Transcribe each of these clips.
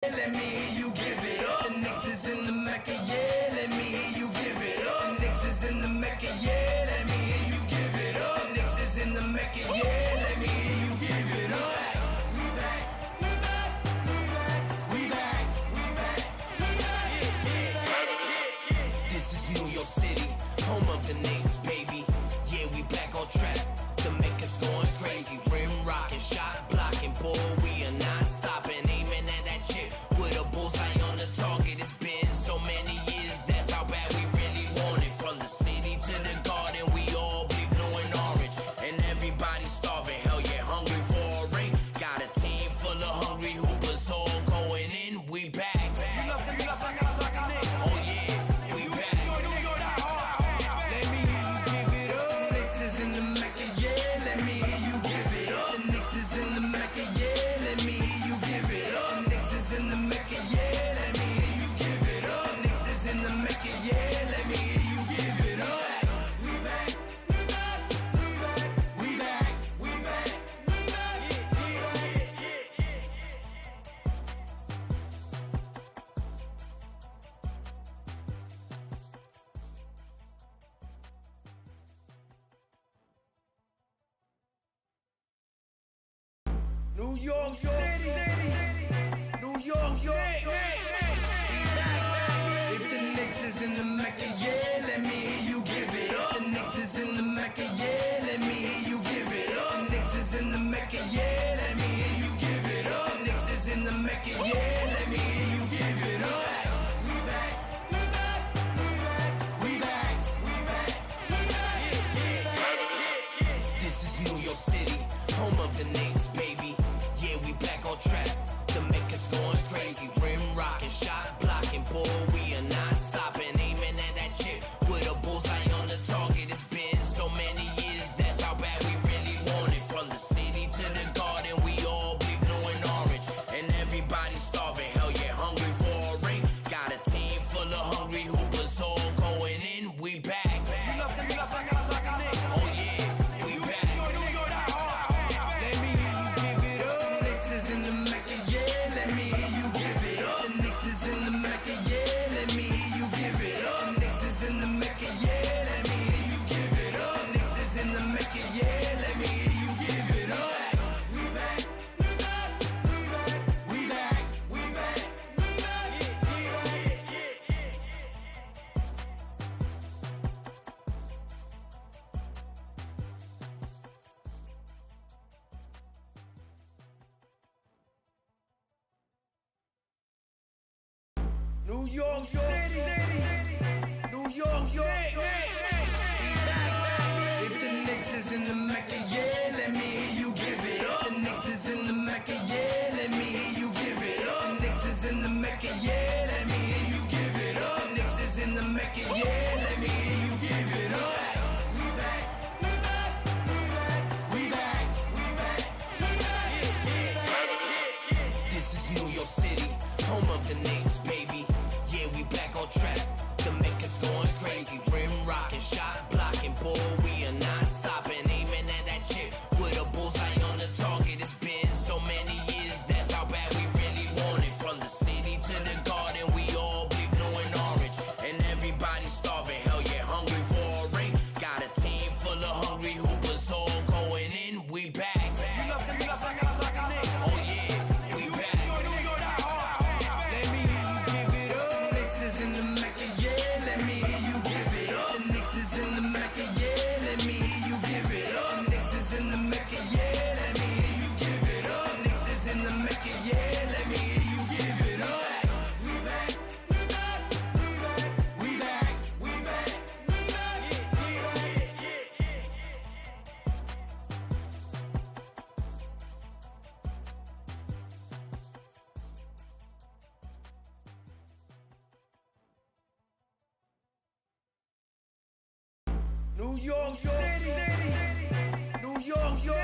Let me hear you give it up. The Knicks is in the Mecca, yeah. Let me hear you give it up. The Knicks is in the Mecca, yeah. Let me hear you give it up. The Knicks is in the Mecca, yeah. Let me hear you give it up. We back, we back, we back, we back, we back, we back. This is New York City, home of the Knicks, baby. Yeah, we back on track. The Mecca's going crazy. Rim rocking, shot blocking, ball. We are not stopping, aiming at that chip with a bullseye on the target. It's been so many years, that's how bad we really want it. From the city to the garden, we all be blue and orange, and everybody starving. Hell yeah, hungry for a ring. Got a team full of hungry hoopers, all going in. We back. Oh yeah, we back. Let me hear you give it up. The Knicks is in the Mecca, yeah. Let me hear you give it up. The Knicks is in the Mecca, yeah. Let me hear you give it up. The Knicks is in the Mecca, yeah. Let me hear you give it up. The Knicks is in the Mecca, yeah. Let me hear you give it up. We back, we back, we back, we back, we back, we New York City, New York, York. If the Knicks is in the Mecca, yeah, let me hear you give it up. The Knicks is in the Mecca, yeah, let me hear you give it up. The Knicks is in the Mecca, yeah, let me hear you give it up. The Knicks is in the Mecca, yeah, let me hear you give it up. We back, we back, we back, we back, we back, we back. This is New York City, home of the Knicks, baby. Yeah, we back on track. The Mecca's going crazy. Rim rocking, shot blocking, ball. We are not stopping, aiming at that chip with a bullseye on the target. It's been so many years, that's how bad we really want it. From the city to the garden, we all be blue and orange, and everybody starving. Hell yeah, hungry for a ring. Got a team full of hungry hoopers, all going in. We back. Oh yeah, we back. Let me hear you give it up. The Knicks is in the Mecca, yeah. Let me hear you give it up. The Knicks is in the Mecca, yeah. Let me hear you give it up. The Knicks is in the Mecca, yeah. Let me hear you give it up. The Knicks is in the Mecca, yeah. Let me hear you give it up. We back, we back, we back, we back, we back, we New York City, New York, York. If the Knicks is in the Mecca, yeah, let me hear you give it up. The Knicks is in the Mecca, yeah, let me hear you give it up. The Knicks is in the Mecca, yeah, let me hear you give it up. The Knicks is in the Mecca, yeah, let me hear you give it up. We back, we back, we back, we back, we back, we back. This is New York City, home of the Knicks, baby. Yeah, we back on track. The Mecca's going crazy. Rim rocking, shot blocking, ball. We are not stopping, aiming at that chip with a bullseye on the target. It's been so many years, that's how bad we really want it. From the city to the garden, we all be blue and orange, and everybody starving. Hell yeah, hungry for a ring. Got a team full of hungry hoopers, all going in. We back. Oh yeah, we back. Let me hear you give it up. The Knicks is in the Mecca, yeah. Let me hear you give it up. The Knicks is in the Mecca, yeah. Let me hear you give it up. The Knicks is in the Mecca, yeah. Let me hear you give it up. The Knicks is in the Mecca, yeah. Let me hear you give it up. We back, we back, we back, we back, we back, we New York City, New York, York.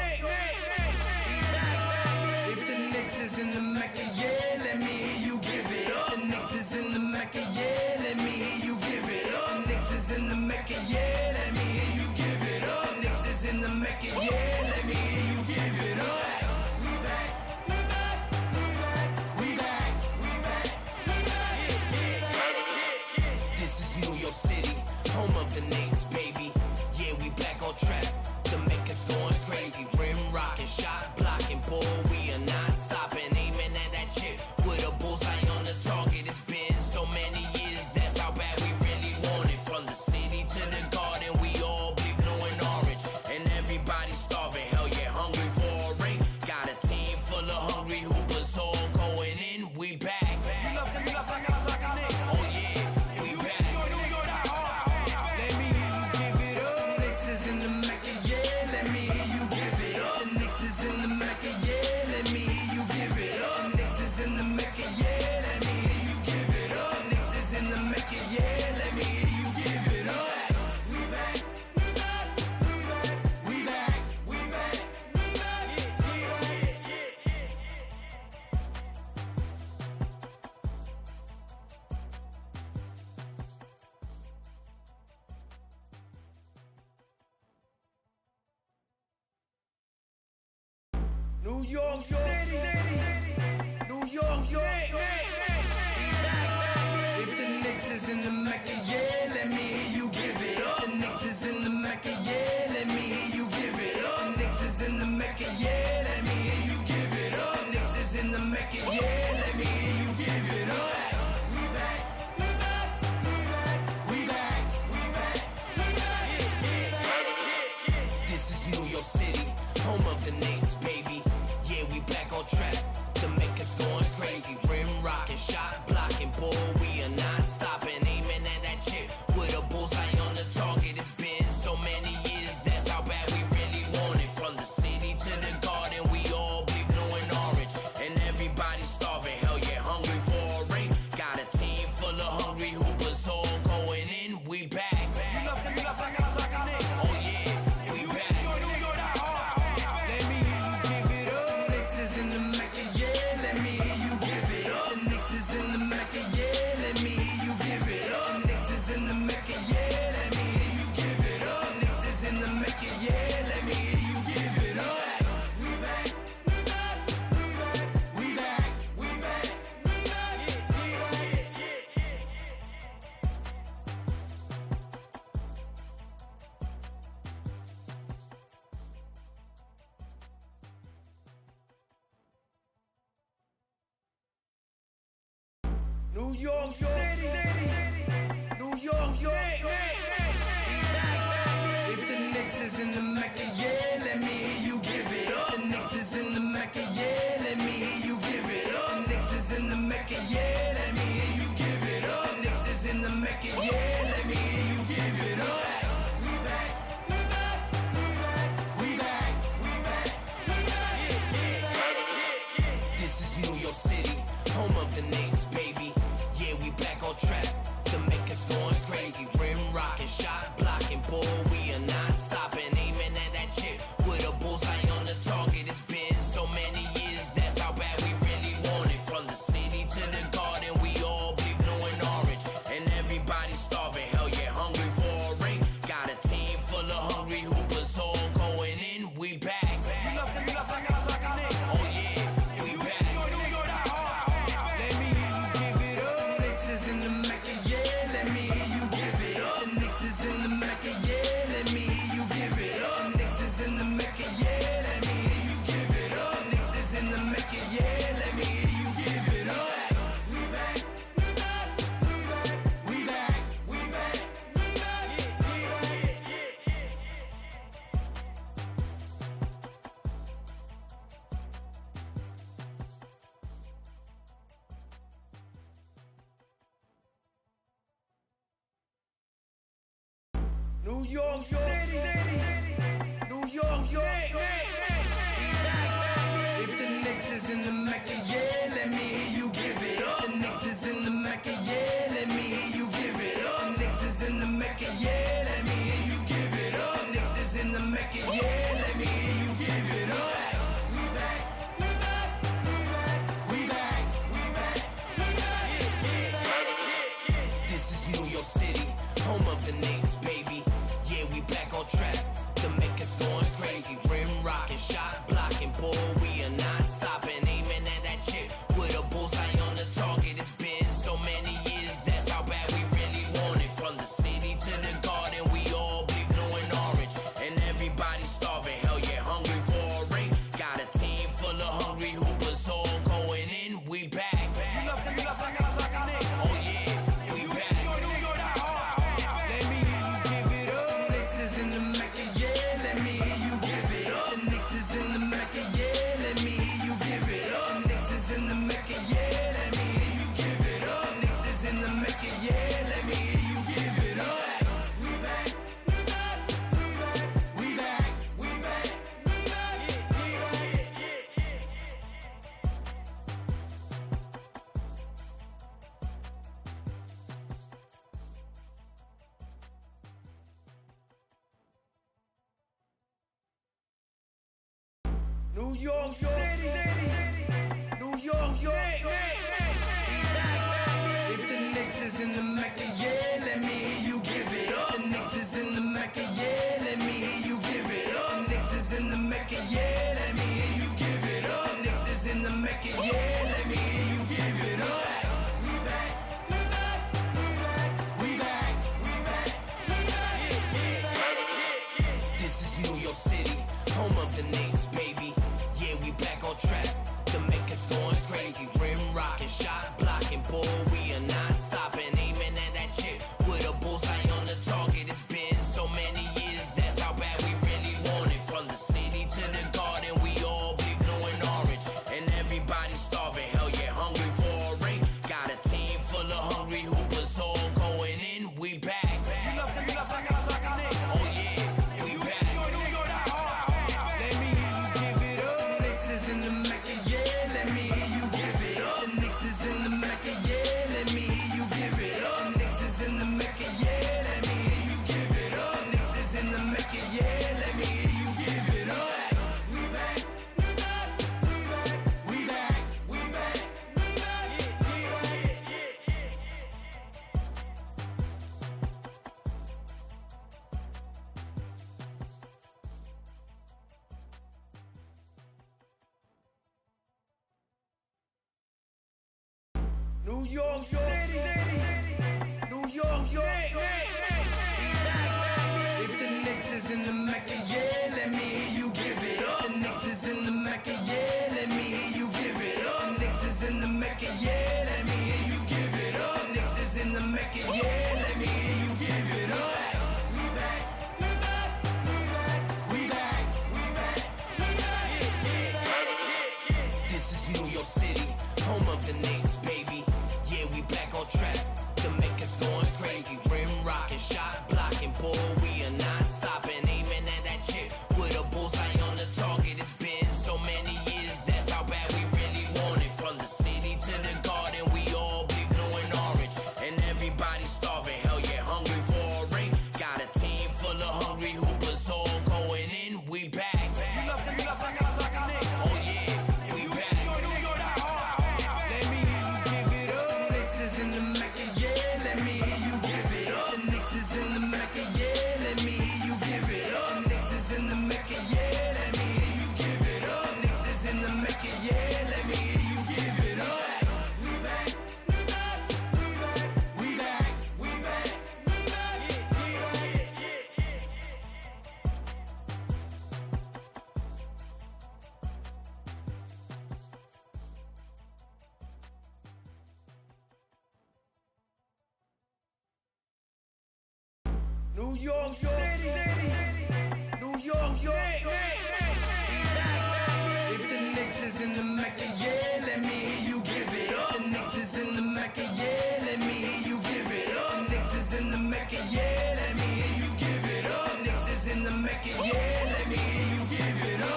If the Knicks is in the Mecca, yeah, let me hear you give it up. The Knicks is in the Mecca, yeah, let me hear you give it up. The Knicks is in the Mecca, yeah, let me hear you give it up. The Knicks is in the Mecca, yeah, let me hear you give it up. We back, we back, we back, we back, we York City, New York, York. If the Knicks is in the Mecca, yeah, let me hear you give it up. The Knicks is in the Mecca, yeah, let me hear you give it up. The Knicks is in the Mecca, yeah, let me hear you give it up. The Knicks is in the Mecca, yeah, let me hear you give it up. We back, we back, we back, we back, we back, we back. This is New York City, home of the Knicks, baby. Yeah, we back on track. The Mecca's going crazy. Rim rocking, shot blocking, boy, we are not stopping. Aiming at that chip with a bullseye on the target. It's been so many years, that's how bad we really want it. From the city to the garden, we all be blue and orange. And everybody starving, hell yeah, hungry for a ring. Got a team full of hungry hoopers all going in. We back. Oh yeah, we back. Let me hear you give it up. The Knicks is in the Mecca, yeah, let me hear you give it up. The Knicks is in the Mecca, yeah, let me hear you give it up. The Knicks is in the Mecca, yeah, let me hear you give it up. The Knicks is in the Mecca, yeah, let me hear you give it up. We back, we back, we back, we back, we back, we New York City, New York, York. If the Knicks is in the Mecca, yeah, let me hear you give it up. The Knicks is in the Mecca, yeah, let me hear you give it up. The Knicks is in the Mecca, yeah, let me hear you give it up. The Knicks is in the Mecca, yeah, let me hear you give it up. We back, we back, we back, we back, we back, we back. This is New York City, home of the Knicks, baby. Yeah, we back on track. The Mecca's going crazy. Rim rocking, shot blocking, boy, we are not stopping. Aiming at that chip with a bullseye on the target. It's been so many years, that's how bad we really want it. From the city to the garden, we all be blue and orange. And everybody starving, hell yeah, hungry for a ring. Got a team full of hungry hoopers all going in. We back. Oh yeah, we back. Let me hear you give it up. The Knicks is in the Mecca, yeah, let me hear you give it up. The Knicks is in the Mecca, yeah, let me hear you give it up. The Knicks is in the Mecca, yeah, let me hear you give it up. The Knicks is in the Mecca, yeah, let me hear you give it up. We back, we back, we back, we back, we back, we New York City, New York, York. If the Knicks is in the Mecca, yeah, let me hear you give it up. The Knicks is in the Mecca, yeah, let me hear you give it up. The Knicks is in the Mecca, yeah, let me hear you give it up. The Knicks is in the Mecca, yeah, let me hear you give it up. We back, we back, we back, we back, we back, we back. This is New York City, home of the Knicks, baby. Yeah, we back on track. The Mecca's going crazy. Rim rocking, shot blocking, boy, we are not stopping. Aiming at that chip with a bullseye on the target. It's been so many years, that's how bad we really want it. From the city to the garden, we all be blue and orange. And everybody starving, hell yeah, hungry for a ring. Got a team full of hungry hoopers all going in. We back. Oh yeah, we back. Let me hear you give it up. The Knicks is in the Mecca, yeah, let me hear you give it up. The Knicks is in the Mecca, yeah, let me hear you give it up. The Knicks is in the Mecca, yeah, let me hear you give it up. The Knicks is in the Mecca, yeah, let me hear you give it up. We back, we back, we back, we back, we back, we New York City, New York, York. If the Knicks is in the Mecca, yeah, let me hear you give it up. The Knicks is in the Mecca, yeah, let me hear you give it up. The Knicks is in the Mecca, yeah, let me hear you give it up. New York City, New York, If the Knicks is in the Mecca, yeah, let me hear you give it up. The Knicks is in the Mecca, yeah, let me hear you give it up. The Knicks is in the Mecca, yeah, let me hear you give it up. The Knicks is in the Mecca, yeah, let me hear you give it up. We back, we back, we back, we back, we back, we back. This is New York City, home of the Knicks, baby. Yeah, we back on track. The Mecca's going crazy. Rim rocking, shot blocking, boy, we are not stopping. Aiming at that chip with a bullseye on the target. It's been so many years, that's how bad we really want it. From the city to the garden, we all bleed blue and orange. And everybody's starving, hell yeah, hungry for a ring. Got a team full of hungry hoopers all going in. We back. Oh yeah, we back. Let me hear you give it up. The Knicks is in the Mecca, yeah, let me hear you give it up. The Knicks is in the Mecca, yeah, let me hear you give it up. The Knicks is in the Mecca, yeah, let me hear you give it up. The Knicks is in the Mecca, yeah, let me hear you give it up. We back, we back, we back, we back, we back, we back, New York City, New York, If the Knicks is in the Mecca, yeah, let me hear you give it up. The Knicks is in the Mecca, yeah, let me hear you give it up. The Knicks is in the Mecca, yeah, let me hear you give it up. The Knicks is in the Mecca, yeah, let me hear you give it up.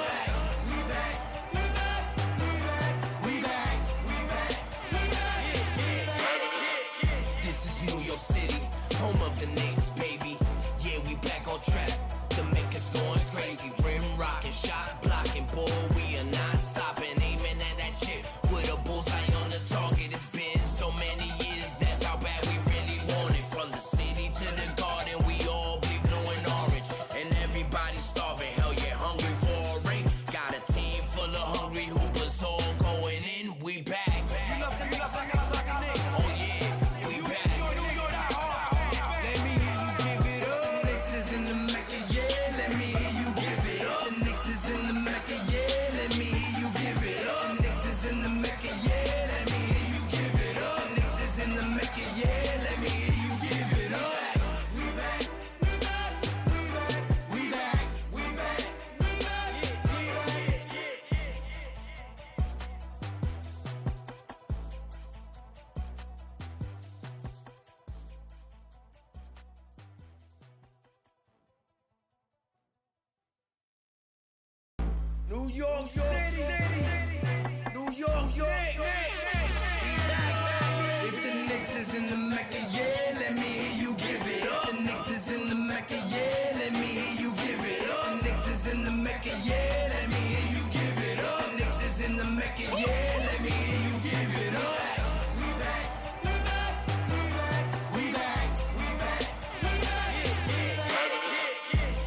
We back, we back, we back, we back, we back, we back. This is New York City, home of the Knicks, baby. Yeah, we back on track. The Mecca's going crazy. Rim rocking, shot blocking, boy, we are not stopping. Aiming at that chip with a bullseye on the target. It's been so many years, that's how bad we really want it. From the city to the garden, we all bleed blue and orange. And everybody's starving, hell yeah, hungry for a ring. Got a team full of hungry hoopers all going in. We back. Oh yeah, we back. Let me hear you give it up. The Knicks is in the Mecca, yeah, let me hear you give it up. The Knicks is in the Mecca, yeah, let me hear you give it up. The Knicks is in the Mecca, yeah, let me hear you give it up. The Knicks is in the Mecca, yeah, let me hear you give it up. We back, we back, we back, we back, we back, we back, we New York City, New York, If the Knicks is in the Mecca, yeah, let me hear you give it up. The Knicks is in the Mecca, yeah, let me hear you give it up. The Knicks is in the Mecca, yeah, let me hear you give it up. The Knicks is in the Mecca, yeah, let me hear you give it up. We back, we back, we back, we back, we back, we back.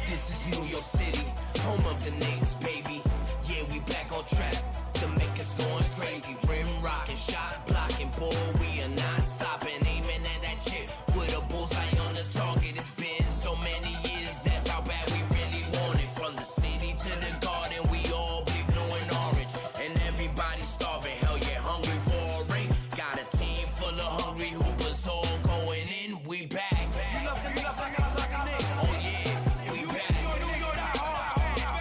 This is New York City, home of the Knicks, baby. Yeah, we back on track. The Mecca's going crazy. Rim rocking, shot blocking, boy, we are not stopping. Aiming at that chip with a bullseye on the target. It's been so many years, that's how bad we really want it. From the city to the garden, we all bleed blue and orange. And everybody's starving, hell yeah, hungry for a ring. Got a team full of hungry hoopers all going in. We back. Oh yeah, we back.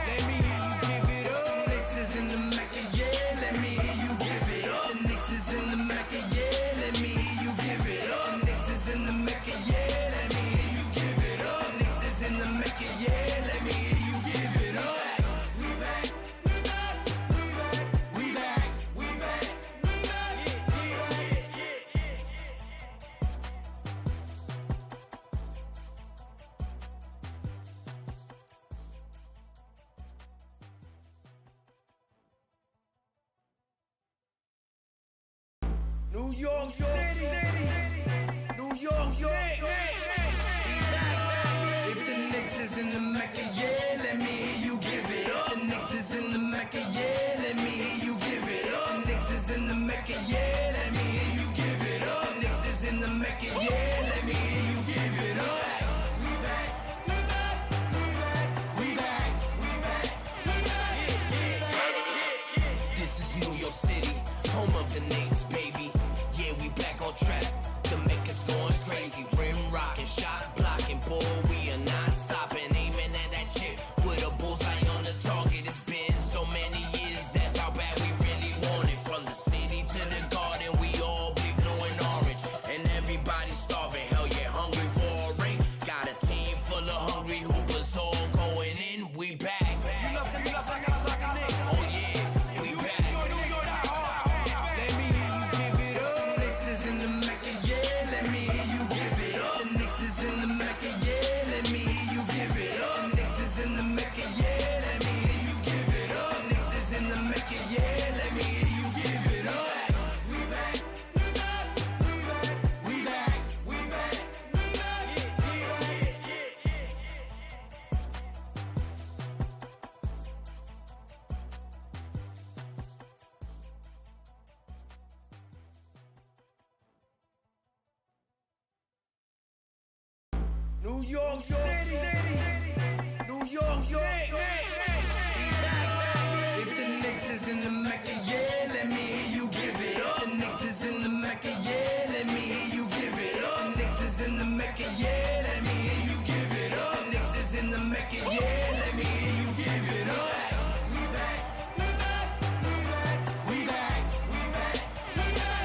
Let me hear you give it up. The Knicks is in the Mecca, yeah, let me hear you give it up. The Knicks is in the Mecca, yeah, let me hear you give it up. The Knicks is in the Mecca, yeah, let me hear you give it up. The Knicks is in the Mecca, yeah, let me hear you give it up. We back, we back, we back, we back, we back, we back, we New York City, New York, If the Knicks is in the Mecca, yeah, let me hear you give it up. The Knicks is in the Mecca, yeah, let me hear you give it up. The Knicks is in the Mecca, yeah, let me hear you give it on track. The makers going crazy, rim rocking, shot blocking, boy, we are not stopping, aiming at that chip with a bullseye on the target. It's been so many years, that's how bad we really want it. From the city to the garden, we all bleed blue and orange, and everybody starving. Hell yeah, hungry for a ring. Got a team full of hungry hoopers, all going in. We back. You love like a Knicks. Oh yeah, we back. Let me hear you give it up. The Knicks is in the Mecca, yeah. Let me hear you give it up. The Knicks is in the Mecca, yeah. Let me hear you give it up. The Knicks is in the Mecca, yeah. Let me hear you give it up. The Knicks is in the Mecca, yeah. Let me hear you give it up. We back. We back. We back. We back. We back. New York City, New York, York. If the Knicks is in the Mecca, yeah, let me hear you give it up. The Knicks is in the Mecca, yeah, let me hear you give it up. The Knicks is in the Mecca, yeah, let me hear you give it up. The Knicks is in the Mecca, yeah, let me hear you give it up. We back, we back, we back, we back, we back.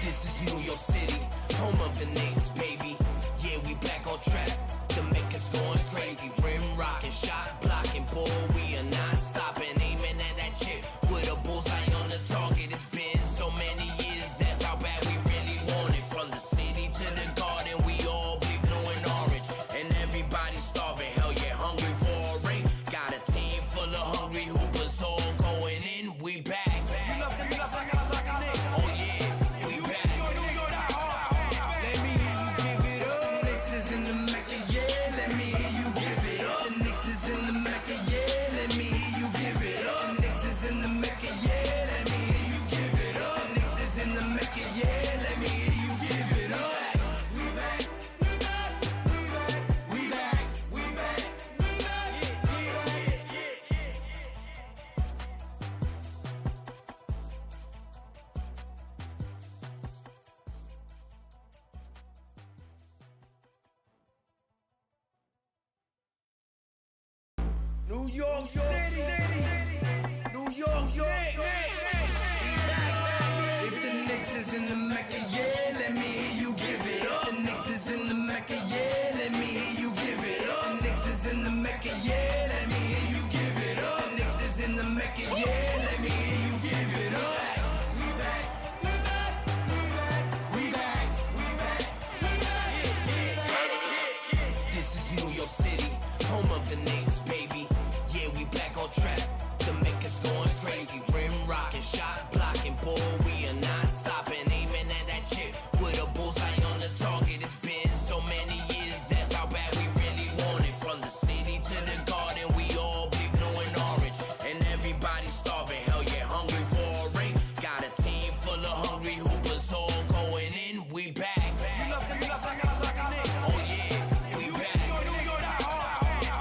This is New York City, home of the Knicks, baby. Yeah, we back on track. The makers going crazy, rim rocking, shot blocking, boy, we are not stopping, aiming at that chip with a bullseye on the target. It's been so many years, that's how bad we really want it. From the city to the garden, we all bleed blue and orange, and everybody starving. Hell yeah, hungry for a ring. Got a team full of hungry hoopers, all going in. We back. You love like a Knicks. Oh yeah, we back. Let me hear you give it up. The Knicks is in the Mecca, yeah. Let me hear you give it up. The Knicks is in the Mecca, yeah. Let me hear you give it up. The Knicks is in the Mecca, yeah. Let me hear you give it up. The Knicks is in the Mecca, yeah. Let me hear you give it up. We back, we back, we back, we back, we back, we New York City, New York, York. If the Knicks is in the Mecca, yeah, let me hear you give it up. The Knicks is in the Mecca, yeah, let me hear you give it up. The Knicks is in the Mecca, yeah, let me hear you give it up. The Knicks is in the Mecca, yeah, let me hear you give it up. We back, we back, we back, we back, we back. This is New York City, home of the Knicks, baby. Yeah, we back on track. The makers going crazy, rim rocking, shot blocking, boy, we are not stopping, aiming at that chip with a bullseye on the target. It's been so many years, that's how bad we really want it. From the city to the garden, we all bleed blue and orange, and everybody starving. Hell yeah, hungry for a ring. Got a team full of hungry hoopers, all going in. We back. You love like a Knicks. Oh yeah, we back.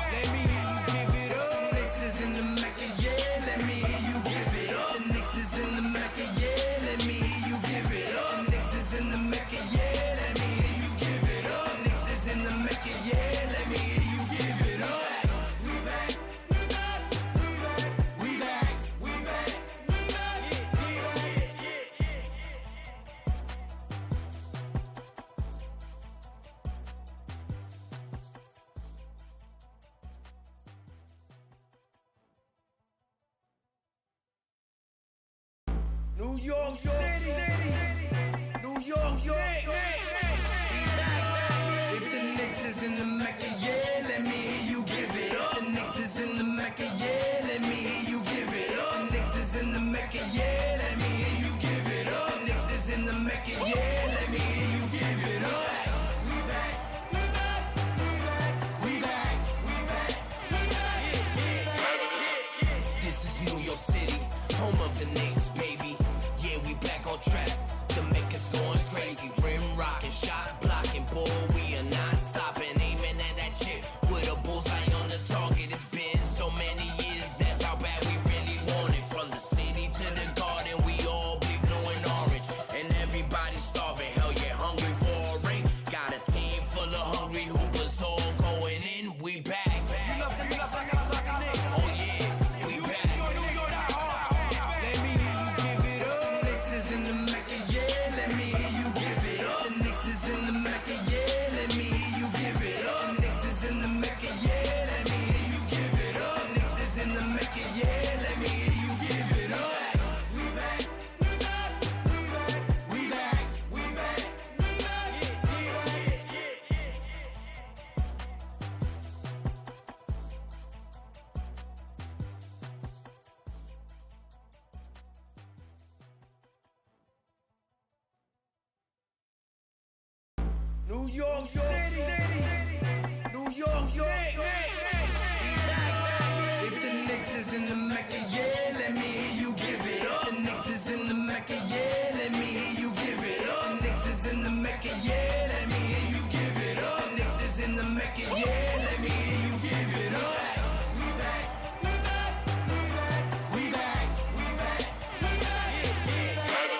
Let me hear you give it up. The Knicks is in the Mecca, yeah. Let me hear you give it up. The Knicks is in the Mecca, yeah. Let me hear you give it up. The Knicks is in the Mecca, yeah. Let me hear you give it up. The Knicks is in the Mecca, yeah. Let me hear you give it up. We back, we back, we back, we back, we back, we New York City, New York, York. If the Knicks is in the Mecca, yeah, let me hear you give it up. The Knicks is in the Mecca, yeah, let me hear you give it up. The Knicks is in the Mecca, yeah, let me hear you give it up. The Knicks is in the Mecca, yeah, let me hear you give it up. We back, we back, we back, we back, we back. This is New York City, home of the Knicks, baby. Yeah, we back on New York City, New York, York. If the Knicks is in the Mecca, yeah, let me hear you give it up. The Knicks is in the Mecca, yeah, let me hear you give it up. The Knicks is in the Mecca, yeah, let me hear you give it up. The Knicks is in the Mecca, yeah, let me hear you give it up. We back, we back, we back, we back, we back, we back.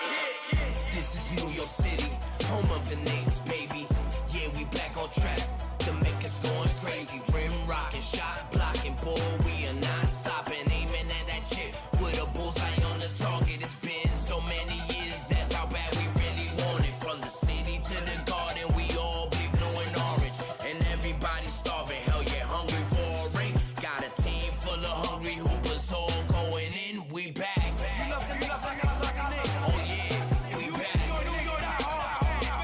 This is New York City, home of the Knicks, baby. Yeah, we back on track. The Mecca's going crazy. Rim rocking, shot blocking, ball. We are not stopping, aiming at that chip with a bullseye on the target. It's been so many years, that's how bad we really want it. From the city to the garden, we all bleed blue and orange, and everybody starving. Hell yeah, hungry for a ring. Got a team full of hungry hoopers, all going in. We back. Oh yeah, we back.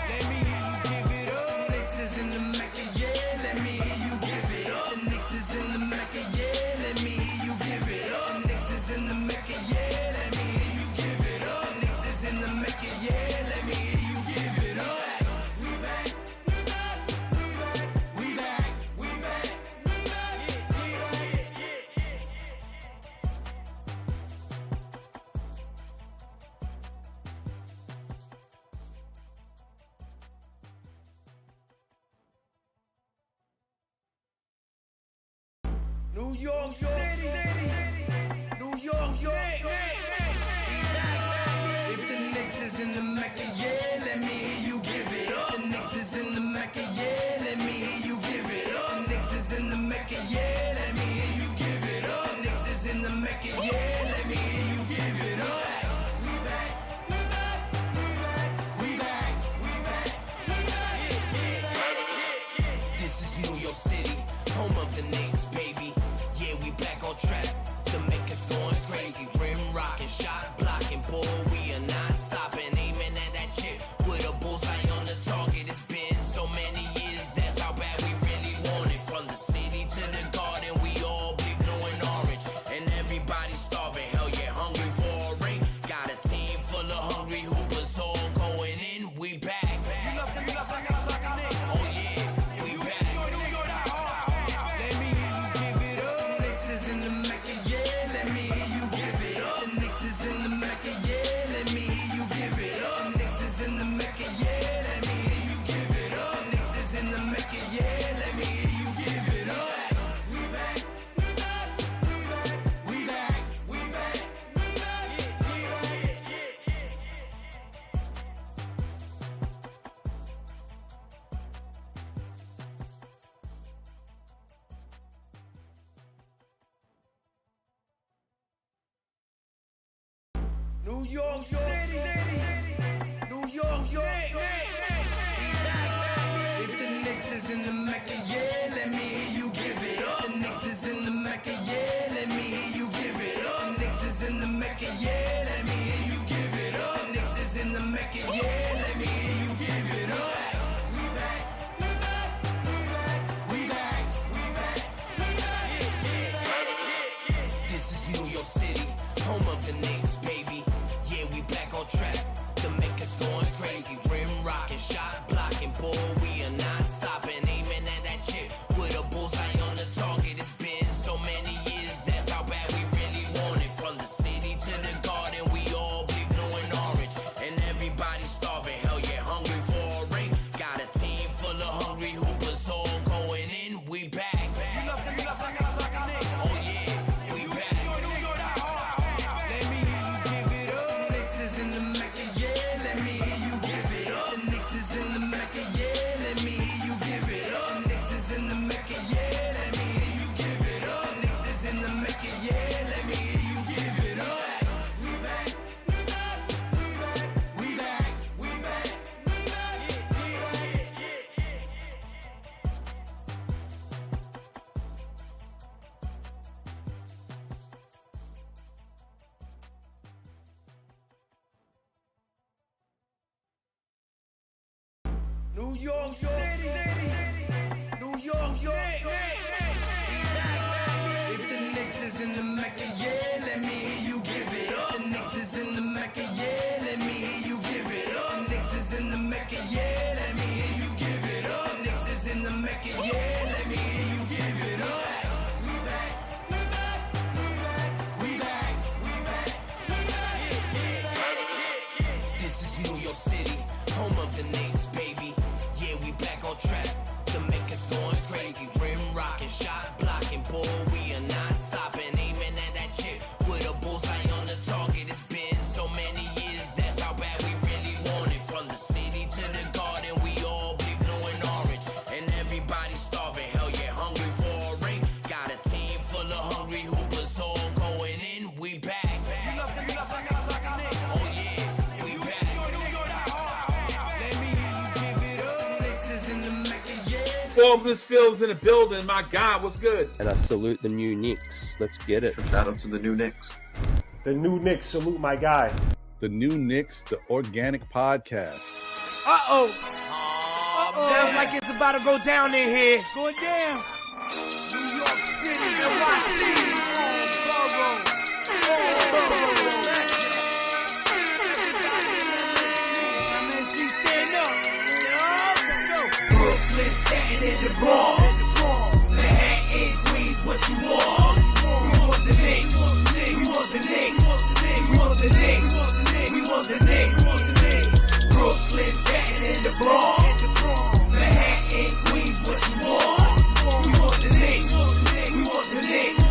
Let me hear you give it up. Knicks is in the Mecca, yeah. Let me hear you give it up. The Knicks is in the Mecca, yeah. Let me hear you give it up. The Knicks is in the Mecca, yeah. Let me hear you give it up. The Knicks is in the Mecca, yeah. Let me hear you give it up. We back, we back, we back, we back, we back, we New York City, New York, York. If the Knicks is in the Mecca, yeah, let me hear you give it up. The Knicks is in the Mecca, yeah, let me hear you give it up. The Knicks is in the Mecca, yeah, let me hear you give it up. The Knicks is in the Mecca, yeah, let me hear you give it up. We back, we back, we back, we back, we back, we back. This is New York City, home of the Knicks, baby. Yeah, we back on track. The Mecca's going crazy. Rim rocking, shot blocking, ball. We are not stopping, aiming at that chip with a bullseye on the target. It's been so many years, that's how bad we really want it. From the city to the garden, we all bleed blue and orange, and everybody starving. Hell yeah, hungry for a ring. Got a team full of hungry hoopers, all going in. We back. Oh yeah, we back. Let me hear you give it up. The Knicks is in the Mecca, yeah. Let me hear you give it up. The Knicks is in the Mecca, yeah. Let me hear you give it up. The Knicks is in the Mecca, yeah. Let me hear you give it up. The Knicks is in the Mecca, yeah. Let me hear you give it up. We back, we back, we back, we back, we back, we New York City, New York, York. If the Knicks is in the Mecca, yeah, let me hear you give it up. The Knicks is in the Mecca, yeah, let me hear you give it up. The Knicks is in the Mecca, yeah, let me hear you give it up. The Knicks is in the Mecca, yeah, let me hear you give it up. We back, we back, we back, we back, we back, we back. This is New York City, home of the Knicks, baby. Yeah, we back on track. The Mecca's going crazy. Rim rocking, shot blocking, ball. We are not stopping, aiming at that chip with a bullseye on the target. It's been so many years, that's how bad we really want it. From the city to the garden, we all bleed blue and orange, and everybody starving. Hell yeah, hungry for a ring. Got a team full of hungry hoopers, all going in. We back. Oh yeah, we back. Let me hear you give it up. The Knicks is in the Mecca, yeah. Let me hear you give it up. The Knicks is in the Mecca, yeah. Let me hear you give it up. The Knicks is in the Mecca, yeah. Let me hear you give it up. The Knicks is in the Mecca, yeah. Let me hear you give it up. We back, we back, we back, we back, we back, we New York City, New York, York. If the Knicks is in the Mecca, yeah, let me hear you give it up. The Knicks is in the Mecca, yeah, let me hear you give it up. The Knicks is in the Mecca, yeah, let me hear you give it up. Forbes and Fields in the building. My God, what's good? And I salute the new Knicks. Let's get it. Shout out to the new Knicks. The new Knicks, salute my guy. The new Knicks, the organic podcast. Sounds like it's about to go down in here. Going down. New York City, NYC, Borough. Brooklyn, Staten in the Bronx. Manhattan, Queens, what you want? We want the Knicks. We want the Knicks. We want the Knicks. We want the Knicks. Brooklyn, Staten in the Bronx. Manhattan, Queens, what you want? We want the Knicks. We want the Knicks.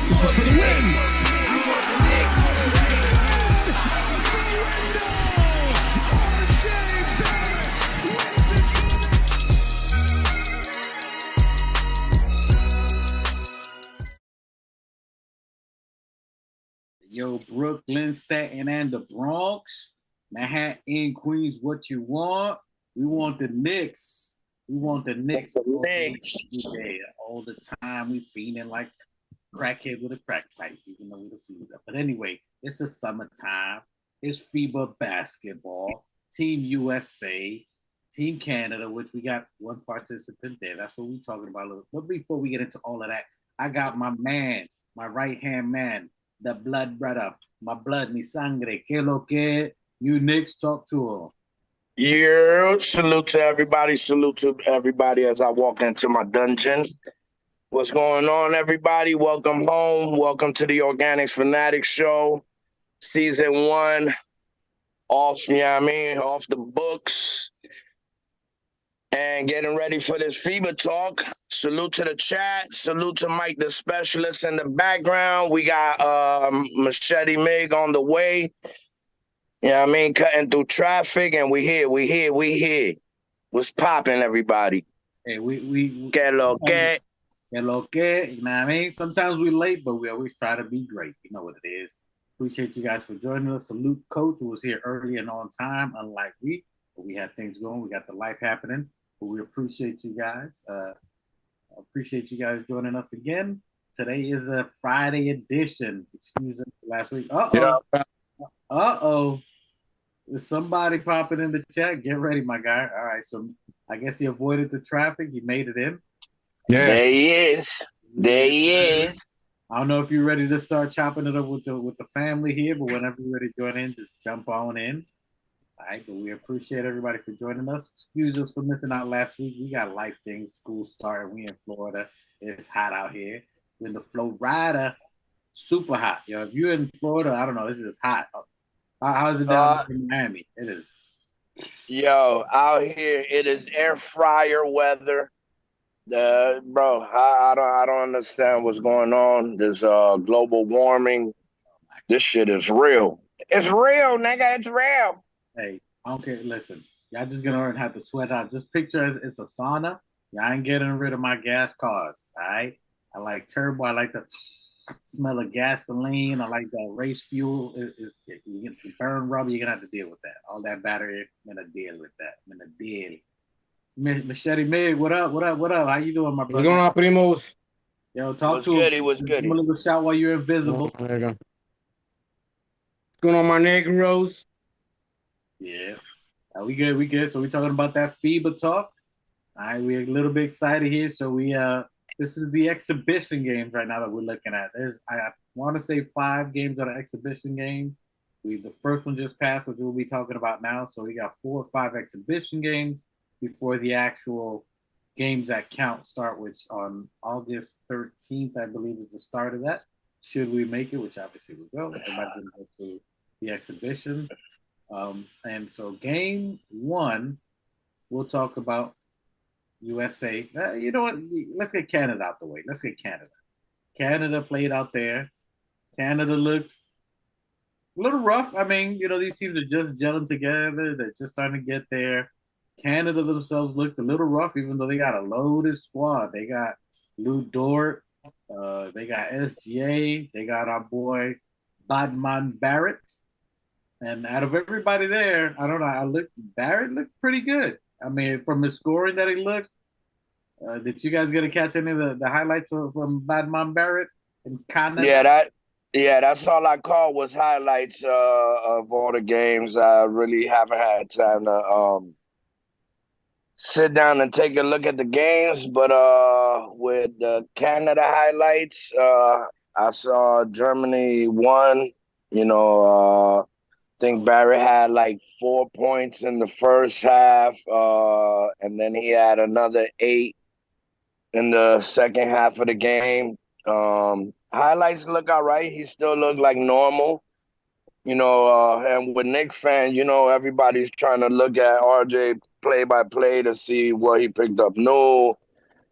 This is for the win. We want the Knicks. Yo, Brooklyn, Staten, and the Bronx, Manhattan, Queens, what you want? We want the Knicks. We want the Knicks. All the time. We feeling like crackhead with a crack pipe, even though we don't see that. But anyway, it's the summertime. It's FIBA basketball. Team USA, Team Canada, which we got one participant there. That's what we're talking about a little. But before we get into all of that, I got my man, my right-hand man, the blood brother, my blood, mi sangre, que lo que, you Knicks, talk to him. Yeah, salute to everybody as I walk into my dungeon. What's going on, everybody? Welcome home. Welcome to the Organics Fanatics Show. Season 1, off the books. And getting ready for this FIBA talk. Salute to the chat. Salute to Mike, the specialist in the background. We got Machete Mig on the way. Cutting through traffic, and we here. What's popping, everybody? Hey, we Que lo que. You know what I mean? Sometimes we're late, but we always try to be great. You know what it is. Appreciate you guys for joining us. Salute Coach, who was here early and on time, unlike we. But we had things going. We got the life happening. But we appreciate you guys. Appreciate you guys joining us again. Today is a Friday edition. Excuse me, last week. Uh-oh. There's somebody popping in the chat. Get ready, my guy. All right, so I guess he avoided the traffic. He made it in. Yeah. There he is. I don't know if you're ready to start chopping it up with the family here, but whenever you're ready to join in, just jump on in. All right, but we appreciate everybody for joining us. Excuse us for missing out last week. We got life things, school started. We in Florida. It's hot out here. We're in the Florida, super hot. Yo, if you're in Florida, I don't know, this is hot. How's it down in Miami? It is. Yo, out here it is air fryer weather. Bro, I don't understand what's going on. There's global warming. This shit is real. It's real, nigga. It's real. Hey, I don't care. Listen, y'all just gonna have to sweat out. Just picture it's a sauna. Y'all ain't getting rid of my gas cars. All right. I like turbo. I like the smell of gasoline. I like that race fuel. You get the burn rubber. You're gonna have to deal with that. All that battery. I'm gonna deal with that. I'm gonna deal. Machete Mig, what up? How you doing, my brother? What's going on, primos? Yo, talk to him. What's good? Give him a little shout while you're invisible. There you go. What's going on, my negroes? Yeah. We good. So we're talking about that FIBA talk. All right, we're a little bit excited here. So this is the exhibition games right now that we're looking at. I want to say 5 games that are exhibition games. The first one just passed, which we'll be talking about now. So we got 4 or 5 exhibition games before the actual games that count start, which on August 13th, I believe, is the start of that. Should we make it, which obviously we will. Everybody's going to go to the exhibition. And so game 1, we'll talk about USA. You know what? Let's get Canada out the way. Let's get Canada. Canada played out there. Canada looked a little rough. I mean, these teams are just gelling together. They're just starting to get there. Canada themselves looked a little rough, even though they got a loaded squad. They got Lou Dort. They got SGA. They got our boy Badman Barrett. And out of everybody there, I don't know. Barrett looked pretty good. I mean, from his scoring that he looked, Did you guys get to catch any of the highlights from Badman Barrett and Canada? That's all I caught was highlights of all the games. I really haven't had time to sit down and take a look at the games, but with the Canada highlights, I saw Germany won. I think Barrett had like 4 points in the first half, and then he had another 8 in the second half of the game. Highlights look all right. He still looked like normal. And with Knicks fan, everybody's trying to look at RJ play by play to see what he picked up new,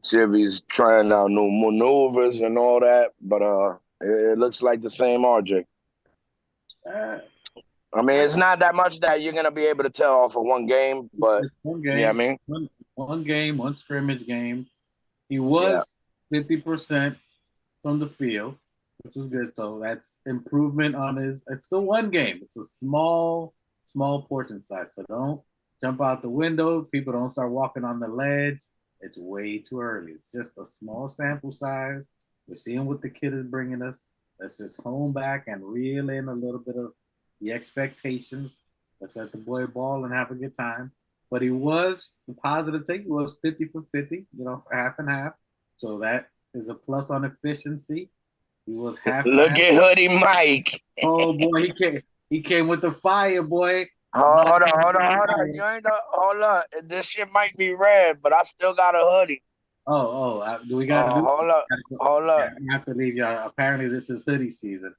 see if he's trying out new maneuvers and all that. But it looks like the same RJ. I mean, it's not that much that you're gonna be able to tell off of one game, but one game, yeah, I mean, one game, one scrimmage game. He was 50% from the field, which is good. So that's improvement on his. It's still one game. It's a small portion size. So don't jump out the window. People don't start walking on the ledge. It's way too early. It's just a small sample size. We're seeing what the kid is bringing us. Let's just hone back and reel in a little bit of the expectations. Let's let the boy ball and have a good time. But he was the positive take. He was 50 for 50, half and half. So that is a plus on efficiency. He was half. Look at Hoodie Mike. Oh boy, he came with the fire, boy. Hold on. You ain't hold up. This shit might be red, but I still got a hoodie. Do we got? Hold up. I have to leave y'all. Apparently, this is hoodie season.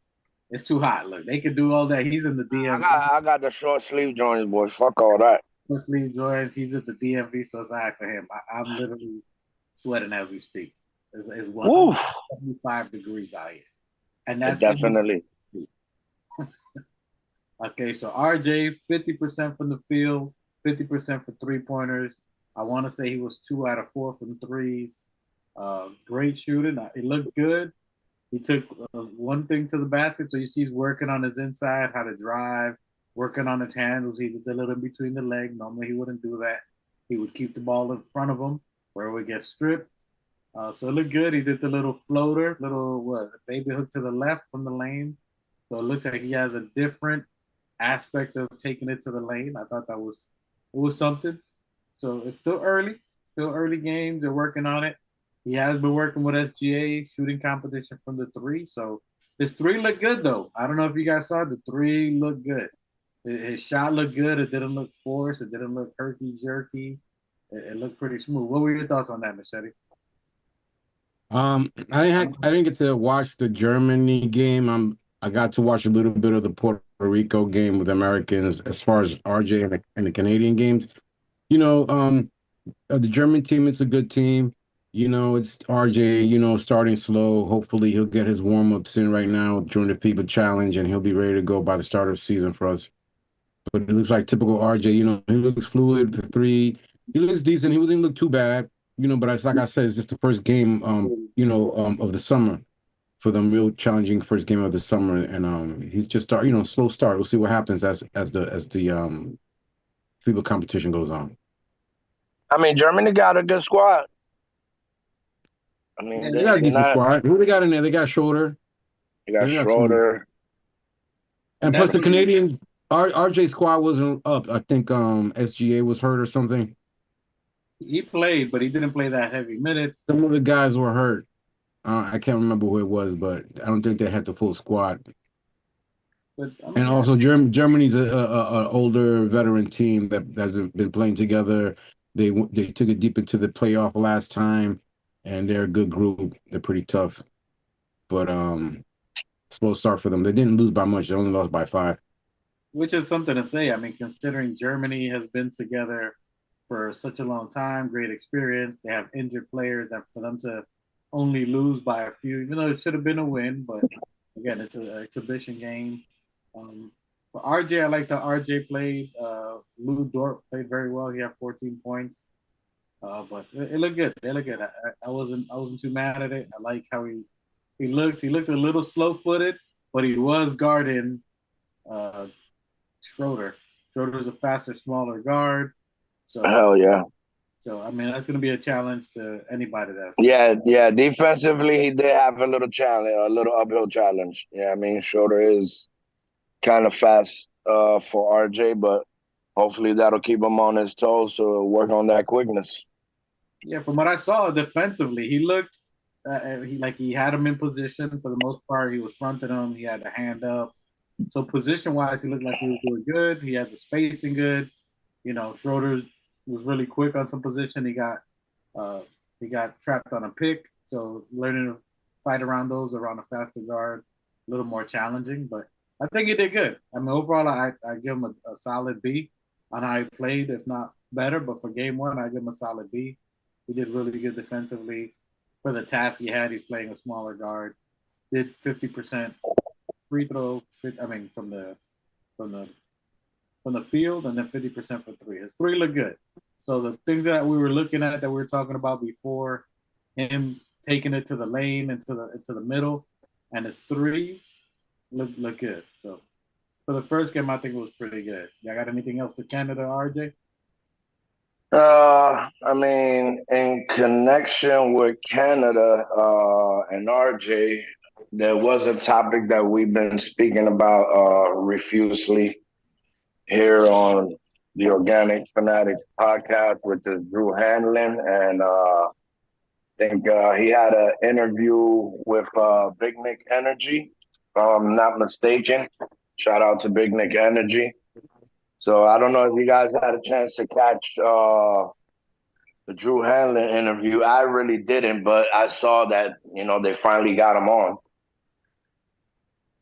It's too hot. Look, they can do all that. He's in the DMV. I got the short sleeve joints, boy. Fuck all that. Short sleeve joints. He's at the DMV, so it's all right for him. I'm literally sweating as we speak. It's 175 degrees out here, and that's definitely. Okay, so RJ 50% from the field, 50% for 3-pointers. I want to say he was 2 out of 4 from threes. Great shooting. It looked good. He took one thing to the basket, so you see he's working on his inside, how to drive, working on his handles. He did a little between the leg. Normally he wouldn't do that. He would keep the ball in front of him where it would get stripped. So it looked good. He did the little floater, baby hook to the left from the lane. So it looks like he has a different aspect of taking it to the lane. I thought it was something. So it's still early games. They're working on it. He has been working with SGA shooting competition from the 3. So his 3 looked good though. I don't know if you guys saw it. The 3 looked good. His shot looked good. It didn't look forced. It didn't look herky jerky. It looked pretty smooth. What were your thoughts on that, Machete? I didn't get to watch the Germany game. I got to watch a little bit of the Puerto Rico game with Americans as far as RJ and the Canadian games. The German team is a good team. It's RJ, starting slow. Hopefully he'll get his warm-ups in right now during the FIBA challenge and he'll be ready to go by the start of the season for us. But it looks like typical RJ, he looks fluid, the 3. He looks decent. He didn't look too bad, but it's like I said, it's just the first game, of the summer for them, real challenging first game of the summer. And he's just slow start. We'll see what happens as the FIBA competition goes on. I mean, Germany got a good squad. I mean, they got a decent squad. Who they got in there? They got Schroeder. They got Schroeder. And plus the Canadians, RJ squad wasn't up. I think SGA was hurt or something. He played, but he didn't play that heavy minutes. Some of the guys were hurt. I can't remember who it was, but I don't think they had the full squad. But, and also, Germany's a older veteran team that has been playing together. They took it deep into the playoff last time, and they're a good group. They're pretty tough, but slow start for them. They didn't lose by much. They only lost by 5. Which is something to say. I mean, considering Germany has been together for such a long time, great experience. They have injured players, and for them to only lose by a few, it should have been a win. But again, it's an exhibition game. For RJ, I like that RJ played. Lou Dort played very well. He had 14 points. But it looked good. They looked good. I wasn't too mad at it. I like how he looks. He looks a little slow-footed, but he was guarding Schroeder. Schroeder's a faster, smaller guard. So hell yeah. So I mean, that's going to be a challenge to anybody that's. Yeah. Defensively, he did have a little challenge, a little uphill challenge. Yeah, I mean, Schroeder is kind of fast for RJ, but hopefully that'll keep him on his toes to work on that quickness. Yeah, from what I saw defensively, he looked he had him in position for the most part. He was fronting him. He had the hand up. So position wise, he looked like he was doing good. He had the spacing good. You know, Schroeder was really quick on some position. He got trapped on a pick, so learning to fight around those around a faster guard, a little more challenging. But I think he did good. I mean, overall, I give him a solid B on how he played, if not better. But for game one, I give him a solid B. He did really good defensively for the task he had. He's playing a smaller guard. Did 50% free throw. I mean, from the field, and then 50% for three. His three looked good. So the things that we were looking at that we were talking about before, him taking it to the lane into the middle, and his threes look good. So for the first game, I think it was pretty good. Y'all got anything else for Canada, RJ? I mean, in connection with Canada and RJ, there was a topic that we've been speaking about refusely here on the Organic Fanatics podcast, which is Drew Hanlon, and I think he had an interview with Big Nick Energy, if I'm not mistaken. Shout out to Big Nick Energy. So I don't know if you guys had a chance to catch the Drew Hanlon interview. I really didn't, but I saw that, they finally got him on.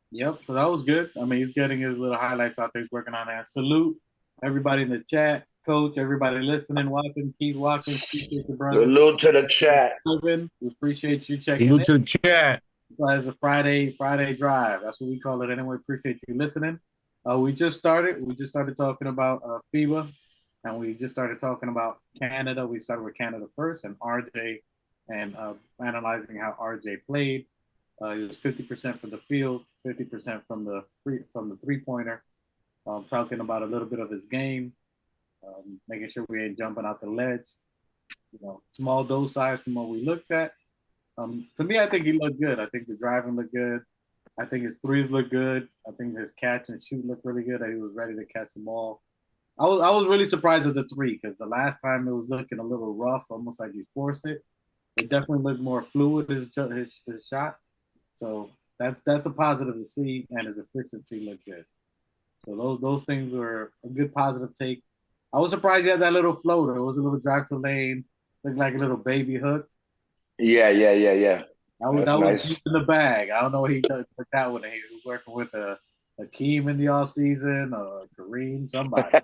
Yep, so that was good. I mean, he's getting his little highlights out there. He's working on that. Salute everybody in the chat, Coach, everybody listening, watching, keep watching. Appreciate you, brother. Salute to the chat. We appreciate you checking Salute to the chat. It's a Friday drive. That's what we call it anyway. Appreciate you listening. We just started talking about FIBA, and we just started talking about Canada. We started with Canada first, and RJ, and analyzing how RJ played. He was 50% from the field, 50% from the three-pointer. Talking about a little bit of his game, making sure we ain't jumping out the ledge. Small dose size from what we looked at. To me, I think he looked good. I think the driving looked good. I think his threes look good. I think his catch and shoot looked really good. He was ready to catch the ball. I was really surprised at the three, because the last time it was looking a little rough, almost like he forced it. It definitely looked more fluid, his shot. So that's a positive to see, and his efficiency looked good. So those things were a good positive take. I was surprised he had that little floater. It was a little drive to lane, looked like a little baby hook. Yeah. That was nice. Deep in the bag. I don't know what he did with that one. He was working with Akeem in the off season, or Kareem, somebody.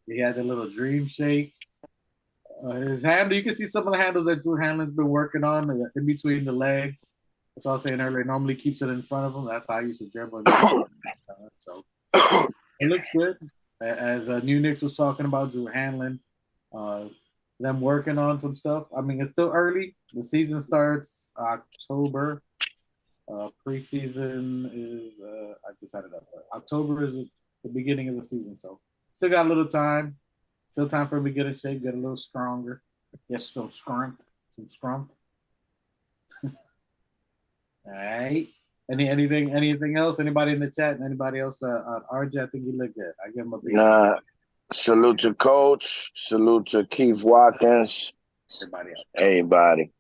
He had the little dream shake. His handle, you can see some of the handles that Drew Hanlon's been working on in between the legs. That's what I was saying earlier. Normally keeps it in front of him. That's how I used to dribble. So it looks good. As New Knicks was talking about, Drew Hanlon, them working on some stuff. I mean, it's still early. The season starts October. Preseason is I just had it up. October is the beginning of the season, so still got a little time. Still time for him to get in shape, get a little stronger. Yes, some scrump. All right. Anything else? Anybody in the chat? Anybody else? RJ, I think he looked good. I give him a B. Salute to Coach. Salute to Keith Watkins. Everybody.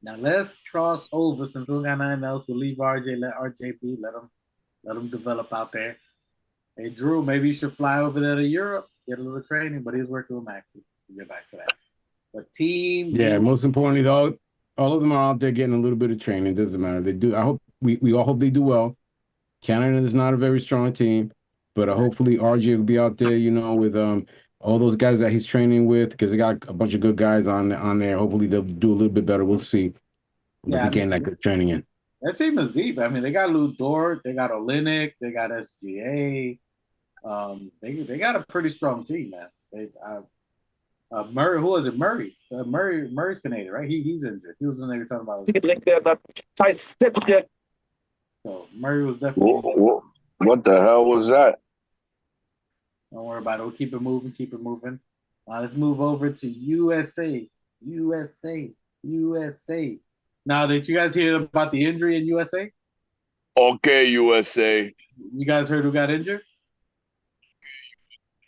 Now let's cross over. Since we don't got nothing else, we'll leave RJ. Let RJ be. Let him develop out there. Hey Drew, maybe you should fly over there to Europe, get a little training. But he's working with Maxie. We'll get back to that. But team. Yeah, most importantly though, all of them are out there getting a little bit of training. It doesn't matter. They do. I hope we all hope they do well. Canada is not a very strong team, but hopefully RJ will be out there, with all those guys that he's training with, because they got a bunch of good guys on there. Hopefully they'll do a little bit better. We'll see. But they're getting that good training in. Their team is deep. I mean, they got Lou Dort, they got Olynyk, they got SGA. They got a pretty strong team, man. Murray, who was it? Murray. Murray's Canadian, right? He's injured. He was when they were talking about. So Murray was definitely. What the hell was that? Don't worry about it. We'll keep it moving. Let's move over to USA. USA. USA. Now, did you guys hear about the injury in USA? Okay, USA. You guys heard who got injured?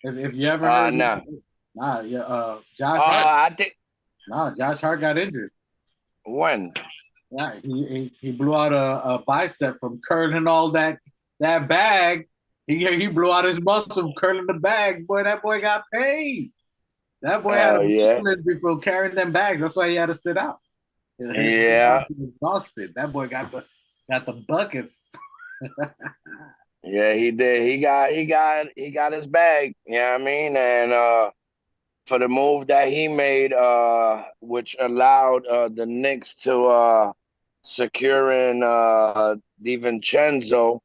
If you ever heard, Nah. yeah, Josh Hart. I think Josh Hart got injured. when? Yeah, he blew out a bicep from curling all that bag. He blew out his muscle from curling the bags. Boy, that boy got paid. That boy had a Yeah. muscle injury from carrying them bags. That's why he had to sit out. Yeah. Exhausted. That boy got the buckets. Yeah, he did. He got his bag. You know what I mean? And for the move that he made, which allowed the Knicks to securing DiVincenzo,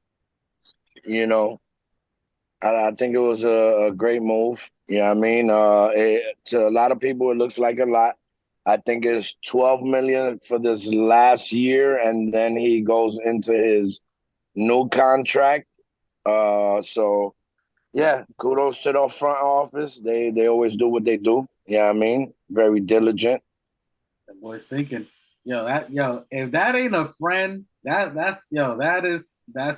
you know, I think it was a great move. You know what I mean? To a lot of people, it looks like a lot. I think it's 12 million for this last year, and then he goes into his new contract. So yeah, kudos to the front office. They always do what they do. You know what I mean? Very diligent. That boy's thinking, if that ain't a friend, that's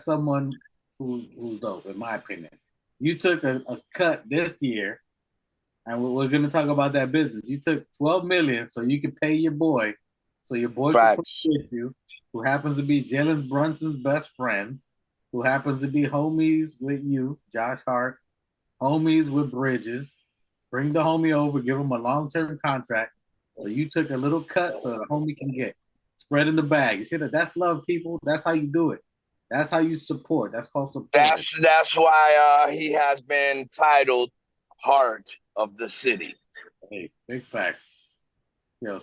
someone who's dope, in my opinion. You took a cut this year, and we're gonna talk about that business. You took 12 million so you could pay your boy, so your boy can Facts. play with you, who happens to be Jalen Brunson's best friend, who happens to be homies with you, Josh Hart, homies with Bridges. Bring the homie over, give him a long-term contract. So you took a little cut so the homie can get spreading the bag. You see that? That's love, people. That's how you do it. That's how you support. That's called support. That's why he has been titled Heart of the City. Hey, big facts.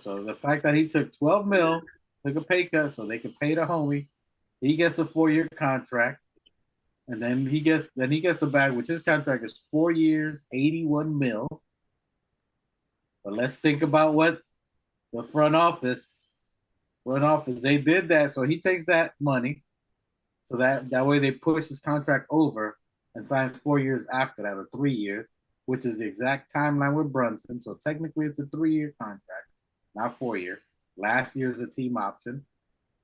So the fact that he took 12 mil, took a pay cut so they could pay the homie, he gets a 4-year contract, and then he gets the bag, which his contract is 4 years, 81 mil. But let's think about what the front office, they did that. So he takes that money, so that way they push his contract over and signs 4 years after that, or 3 years, which is the exact timeline with Brunson. So technically it's a 3-year contract, not 4-year. Last year's a team option.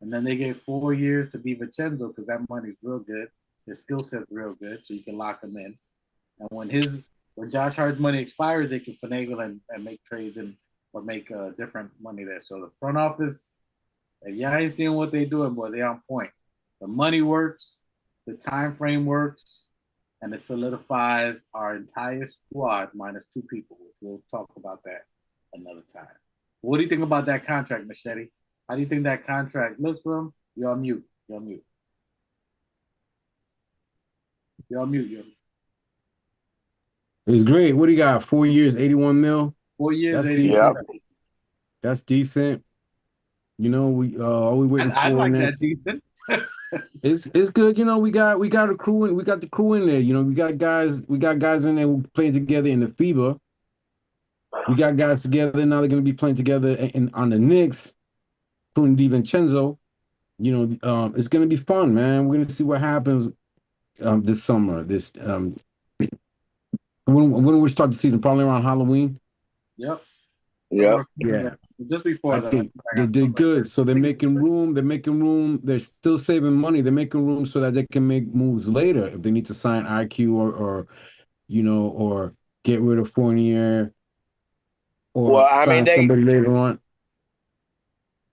And then they gave 4 years to DiVincenzo because that money's real good. His skill set's real good, so you can lock him in. And when Josh Hart's money expires, they can finagle and make trades or make different money there. So the front office, if y'all ain't seeing what they're doing, boy, they on point. The money works, the time frame works, and it solidifies our entire squad minus 2 people, which we'll talk about that another time. What do you think about that contract, Machete? How do you think that contract looks for him? You're on mute. You're on mute. You're on mute. It's great. What do you got? 4 years, 81 mil? 4 years, That's 81 Yeah. mil. That's decent. You know, all we waiting for. I like that decent. It's good. You know, we got a crew in. We got the crew in there. You know, we got guys in there who playing together in the FIBA. We got guys together now. They're going to be playing together on the Knicks, including DiVincenzo. You know, it's going to be fun, man. We're going to see what happens this summer. When we start the season, probably around Halloween. Yep. Yeah. Yeah. Just before I think they did good. So they're making room. They're still saving money. They're making room so that they can make moves later if they need to sign IQ or get rid of Fournier or sign somebody later on.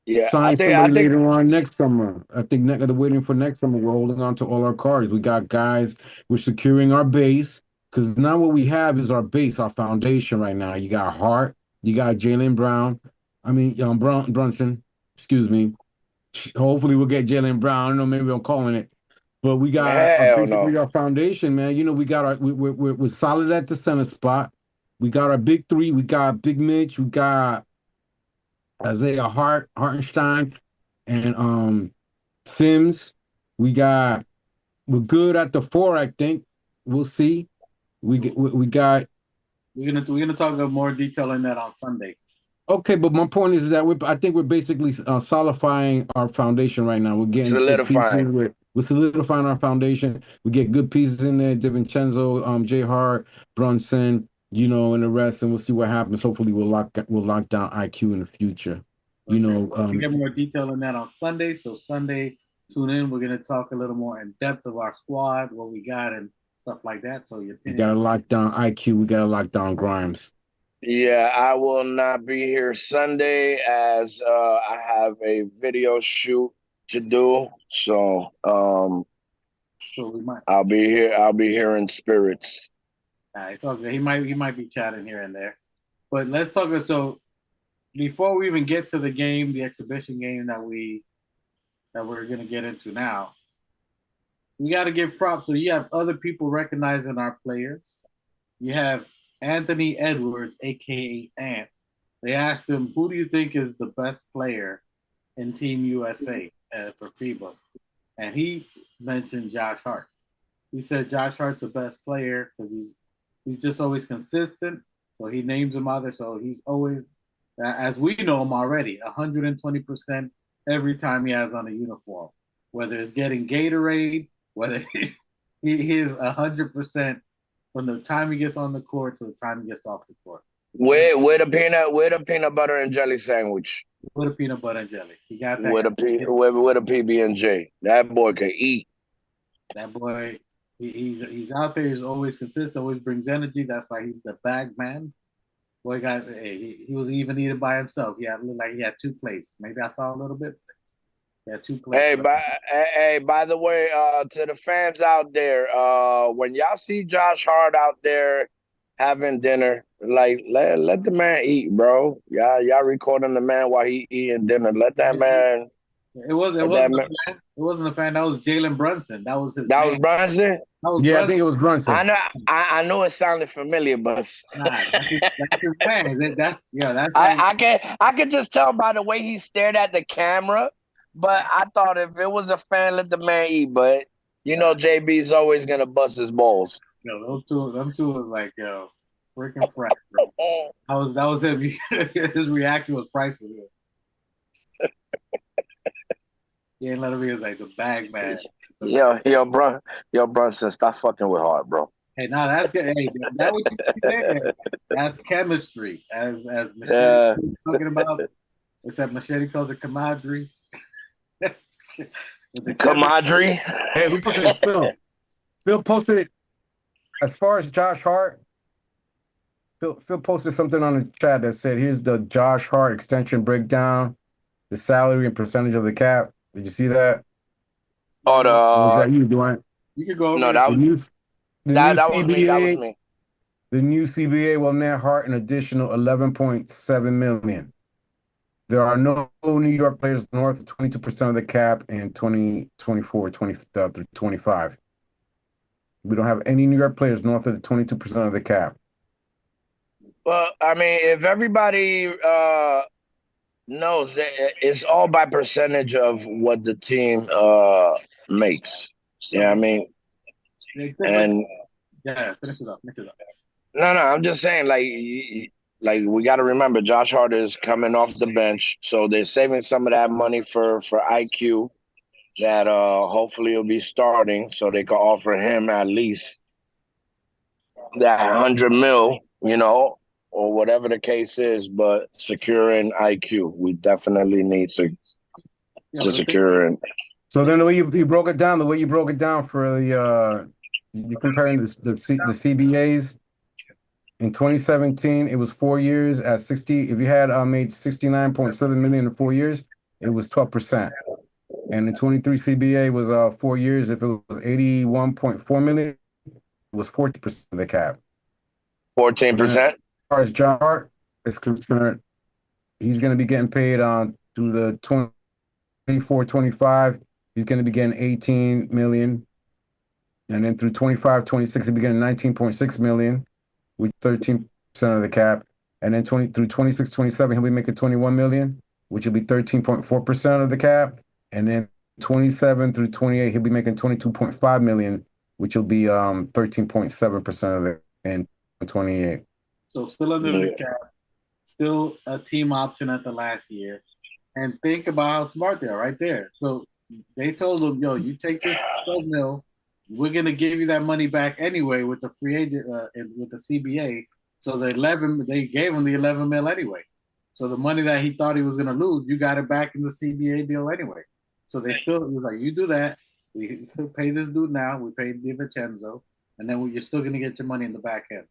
Yeah, Sign somebody later on next summer. I think they're waiting for next summer. We're holding on to all our cards. We got guys. We're securing our base because now what we have is our base, our foundation right now. You got Hart. You got Jalen Brown. Brunson. Excuse me. Hopefully we'll get Jalen Brown. I don't know, maybe I'm calling it. But we got basically our foundation, man. You know, we got we're solid at the center spot. We got our big 3. We got Big Mitch. We got Isaiah Hartenstein, and Sims. We're good at the 4, I think. We'll see. We're gonna talk about more detail on that on Sunday. Okay, but my point is that I think we're basically solidifying our foundation right now. We're getting solidifying. We're solidifying our foundation. We get good pieces in there: DiVincenzo, J. Hart, Brunson. and the rest, and we'll see what happens. Hopefully, we'll lock down IQ in the future. We get more detail on that on Sunday. So Sunday, tune in. We're gonna talk a little more in depth of our squad, what we got, and stuff like that. So you gotta lock down IQ. We gotta lock down Grimes. Yeah, I will not be here Sunday as I have a video shoot to do. So we might. I'll be here. I'll be here in spirits. It's all good. He might be chatting here and there, but let's talk. So before we even get to the game, the exhibition game that we're gonna get into now, we got to give props. So you have other people recognizing our players. You have Anthony Edwards, aka Ant. They asked him, "Who do you think is the best player in Team USA for FIBA?" And he mentioned Josh Hart. He said Josh Hart's the best player because he's just always consistent. So he names him out there. So he's always, as we know him already, 120% every time he has on a uniform. Whether it's getting Gatorade, whether he is 100% from the time he gets on the court to the time he gets off the court. With a peanut butter and jelly sandwich. With a peanut butter and jelly. He got that. With a PB&J. That boy can eat. That boy, he's out there. He's always consistent. Always brings energy. That's why he's the bag man. Boy he was even eating by himself. Looked like he had two plates. Maybe I saw a little bit. He had two plates. By the way, to the fans out there, when y'all see Josh Hart out there having dinner, like let the man eat, bro. Y'all recording the man while he eating dinner. Let that man. It wasn't a fan. That was Jalen Brunson. That was his. That was Brunson. I think it was Brunson. I know it sounded familiar, but that's his man. That's. I can just tell by the way he stared at the camera. But I thought if it was a fan, let the man eat. But JB's always gonna bust his balls. Them two was like, freaking fresh. That was him. His reaction was priceless. He ain't let him be like the bag man. Yo, Brunson, stop fucking with Hart, bro. Hey, that's good. Hey, that what you see there. That's chemistry, as Machete was talking about. Except Machete calls it camaraderie. Camaraderie. Hey, we posted it, Phil. Phil posted it. As far as Josh Hart, Phil posted something on the chat that said, "Here's the Josh Hart extension breakdown, the salary and percentage of the cap." Did you see that? Oh, was that you, Dwight? You could go. No, that was me. That was me. The new CBA will net Hart an additional $11.7 million. There are no New York players north of 22% of the cap in 2024, 25. We don't have any New York players north of the 22% of the cap. Well, I mean, if everybody knows that it's all by percentage of what the team makes. Yeah, I mean, and finish it up. No, I'm just saying, like we got to remember, Josh Hart is coming off the bench, so they're saving some of that money for IQ that hopefully will be starting, so they can offer him at least that $100 million, or whatever the case is. But securing IQ, we definitely need to secure it. So then the way you broke it down, for the you're comparing the CBAs. In 2017, it was 4 years at 60. If you had made 69.7 million in 4 years, it was 12%. And the 23 CBA was 4 years. If it was 81.4 million, it was 40% of the cap. 14%. As far as John Hart is concerned, he's going to be getting paid through the 24-25. He's going to be getting 18 million. And then through 25-26, he'll be getting 19.6 million. With 13% of the cap, and then through 26-27, he'll be making 21 million, which will be 13.4% of the cap, and then 27 through 28, he'll be making 22.5 million, which will be 13.7% of the in 28. So still under the cap, still a team option at the last year, and think about how smart they are right there. So they told him, "Yo, you take this 12 mil. We're gonna give you that money back anyway with the free agent with the CBA. So they gave him the 11 mil anyway. So the money that he thought he was going to lose, you got it back in the CBA deal anyway. So they still, it was like, you do that. We pay this dude now. We paid DiVincenzo. And then you're still going to get your money in the back end.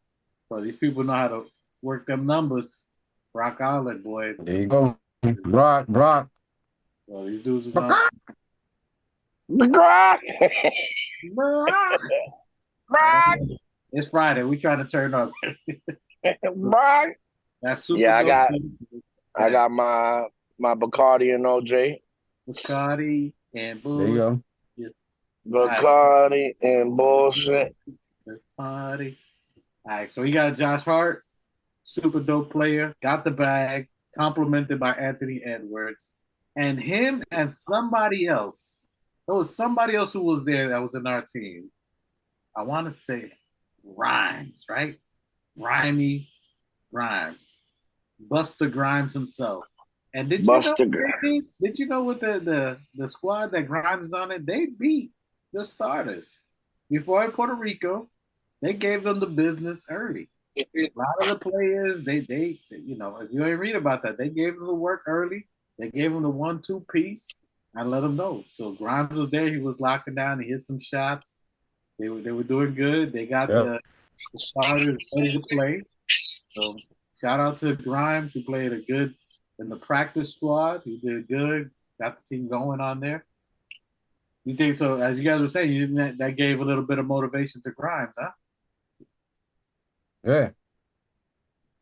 So these people know how to work them numbers. Brock Osweiler, boy. There you go. Brock. Well, these dudes is on. Brock. Brock. Brock. It's Friday. We trying to turn up. Brock. That's super. Yeah, I got my Bacardi and OJ. Bacardi and There you go. Bacardi and bullshit. Bacardi. All right, so he got Josh Hart, super dope player, got the bag, complimented by Anthony Edwards, and him and somebody else. There was somebody else who was there that was in our team. I want to say Grimes, right? Grimy Grimes, Buster Grimes himself. And did you know with the squad that Grimes is on it, they beat the starters before in Puerto Rico. They gave them the business early. A lot of the players, they if you ain't read about that, they gave them the work early. They gave them the 1-2 piece and let them know. So Grimes was there. He was locking down. He hit some shots. They were doing good. They got the starters ready to play. So shout out to Grimes, who played in the practice squad. He did good. Got the team going on there. You think so? As you guys were saying, that gave a little bit of motivation to Grimes, huh? Yeah.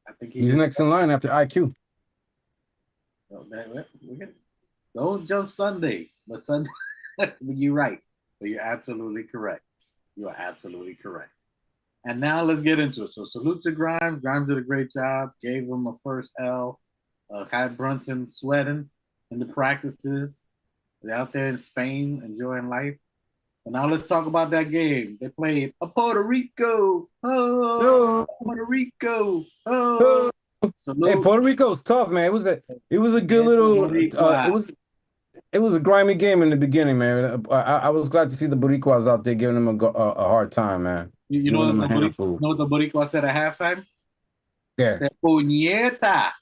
I think he's next in line after IQ. Don't jump Sunday, but Sunday. You're right. But you're absolutely correct. You are absolutely correct. And now let's get into it. So salute to Grimes. Grimes did a great job. Gave him a first L. Had Brunson sweating in the practices. They're out there in Spain enjoying life. And now let's talk about that game. They played Puerto Rico. Oh, Puerto Rico. Oh. Hey, Puerto Rico's tough, man. It was a good little. It was a grimy game in the beginning, man. I was glad to see the Boricuas out there giving them a hard time, man. You know what the Boricua said at halftime? Yeah. Puñeta.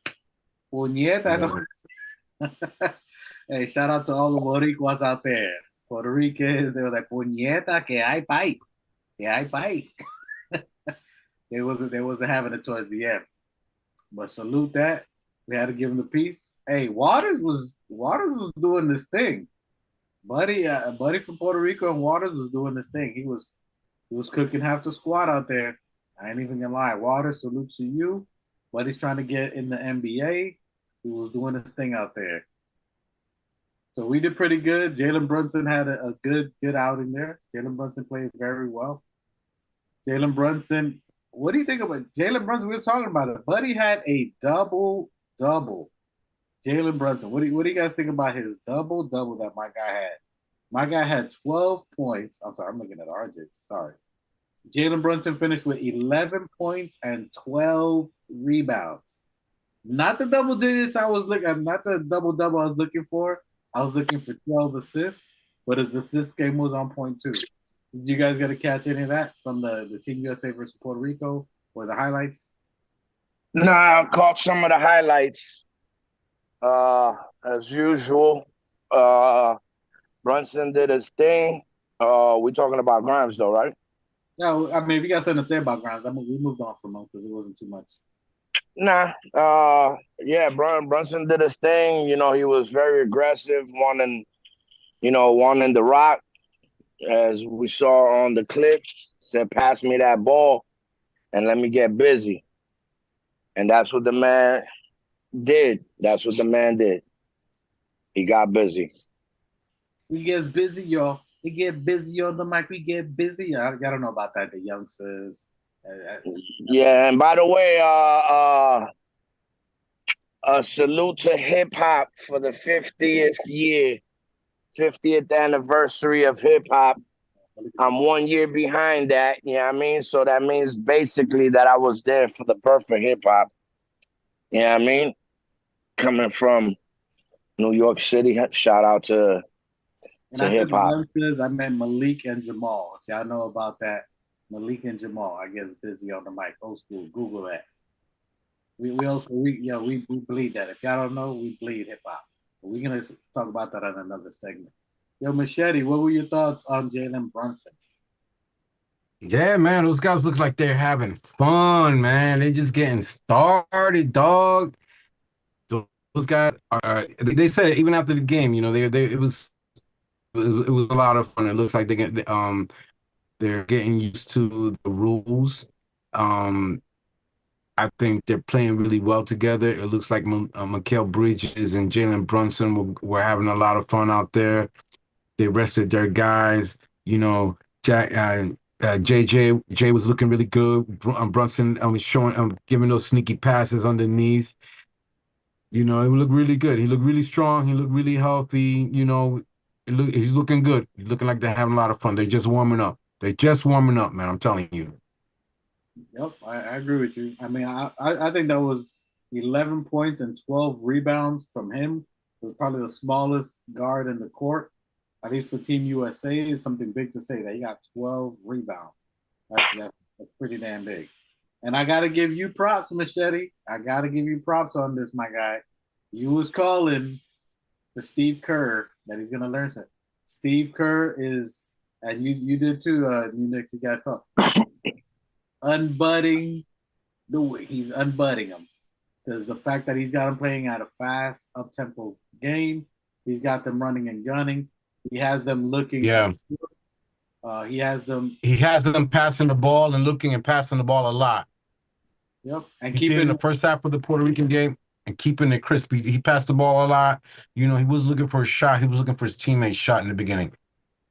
Hey, shout out to all the Boricuas out there. Puerto Ricans, they were like, puñeta, que hay pay. Que hay pay. They wasn't having it towards the end. But salute that. We had to give him the piece. Hey, Waters was doing this thing. Buddy from Puerto Rico and Waters was doing this thing. He was cooking half the squad out there. I ain't even gonna lie. Waters, salute to you. Buddy's trying to get in the NBA. He was doing his thing out there. So we did pretty good. Jalen Brunson had a good outing there. Jalen Brunson played very well. Jalen Brunson, what do you think about Jalen Brunson? We were talking about it. Buddy had a double-double. Jalen Brunson, what do you guys think about his double-double that my guy had? My guy had 12 points. I'm sorry, I'm looking at RJ. Sorry. Jalen Brunson finished with 11 points and 12 rebounds. Not the double digits not the double-double I was looking for. I was looking for 12 assists, but his assist game was on point too. Did you guys get to catch any of that from the Team USA versus Puerto Rico or the highlights? Nah, I caught some of the highlights. As usual, Brunson did his thing. We talking about Grimes though, right? Yeah, I mean, if you got something to say about Grimes, we moved on from him because it wasn't too much. Nah, Brunson did his thing. You know, he was very aggressive, wanting the rock, as we saw on the clips. Said, "Pass me that ball, and let me get busy." And that's what the man did. He got busy. We gets busy, y'all. We get busy on the mic. We get busy. I don't know about that. The youngsters. Yeah, and by the way, a salute to hip hop for the 50th anniversary of hip hop. I'm 1 year behind that, you know what I mean? So that means basically that I was there for the birth of hip hop. You know what I mean? Coming from New York City, shout out to hip hop. I meant Malik and Jamal. If y'all know about that, Malik and Jamal, I guess busy on the mic. Old school. Google that. we bleed that. If y'all don't know, we bleed hip hop. We're gonna talk about that on another segment. Yo, Machete, what were your thoughts on Jalen Brunson? Yeah, man, those guys look like they're having fun, man. They're just getting started, dog. Those guys are. They said it even after the game. You know, it was a lot of fun. It looks like they're getting used to the rules. Um, I think they're playing really well together. It looks like Mikal Bridges and Jalen Brunson were having a lot of fun out there. They rested their guys. You know, JJ was looking really good. Brunson was showing, giving those sneaky passes underneath. You know, it looked really good. He looked really strong. He looked really healthy. You know, he's looking good. He's looking like they're having a lot of fun. They're just warming up. They're just warming up, man. I'm telling you. Yep, I agree with you. I mean, I think that was 11 points and 12 rebounds from him. It was probably the smallest guard in the court, at least for Team USA. Is something big to say that he got 12 rebounds. That's pretty damn big. And I got to give you props, Machete. I got to give you props on this, my guy. You was calling for Steve Kerr that he's going to learn something. Steve Kerr is, and you did too, you Nick, you guys thought, unbudding the way he's unbudding them. Because the fact that he's got them playing at a fast, up-tempo game, he's got them running and gunning. He has them looking. Yeah. He has them. He has them passing the ball and looking and passing the ball a lot. Yep. And He did in the first half of the Puerto Rican game and keeping it crisp. He passed the ball a lot. You know, he was looking for a shot. He was looking for his teammate's shot in the beginning.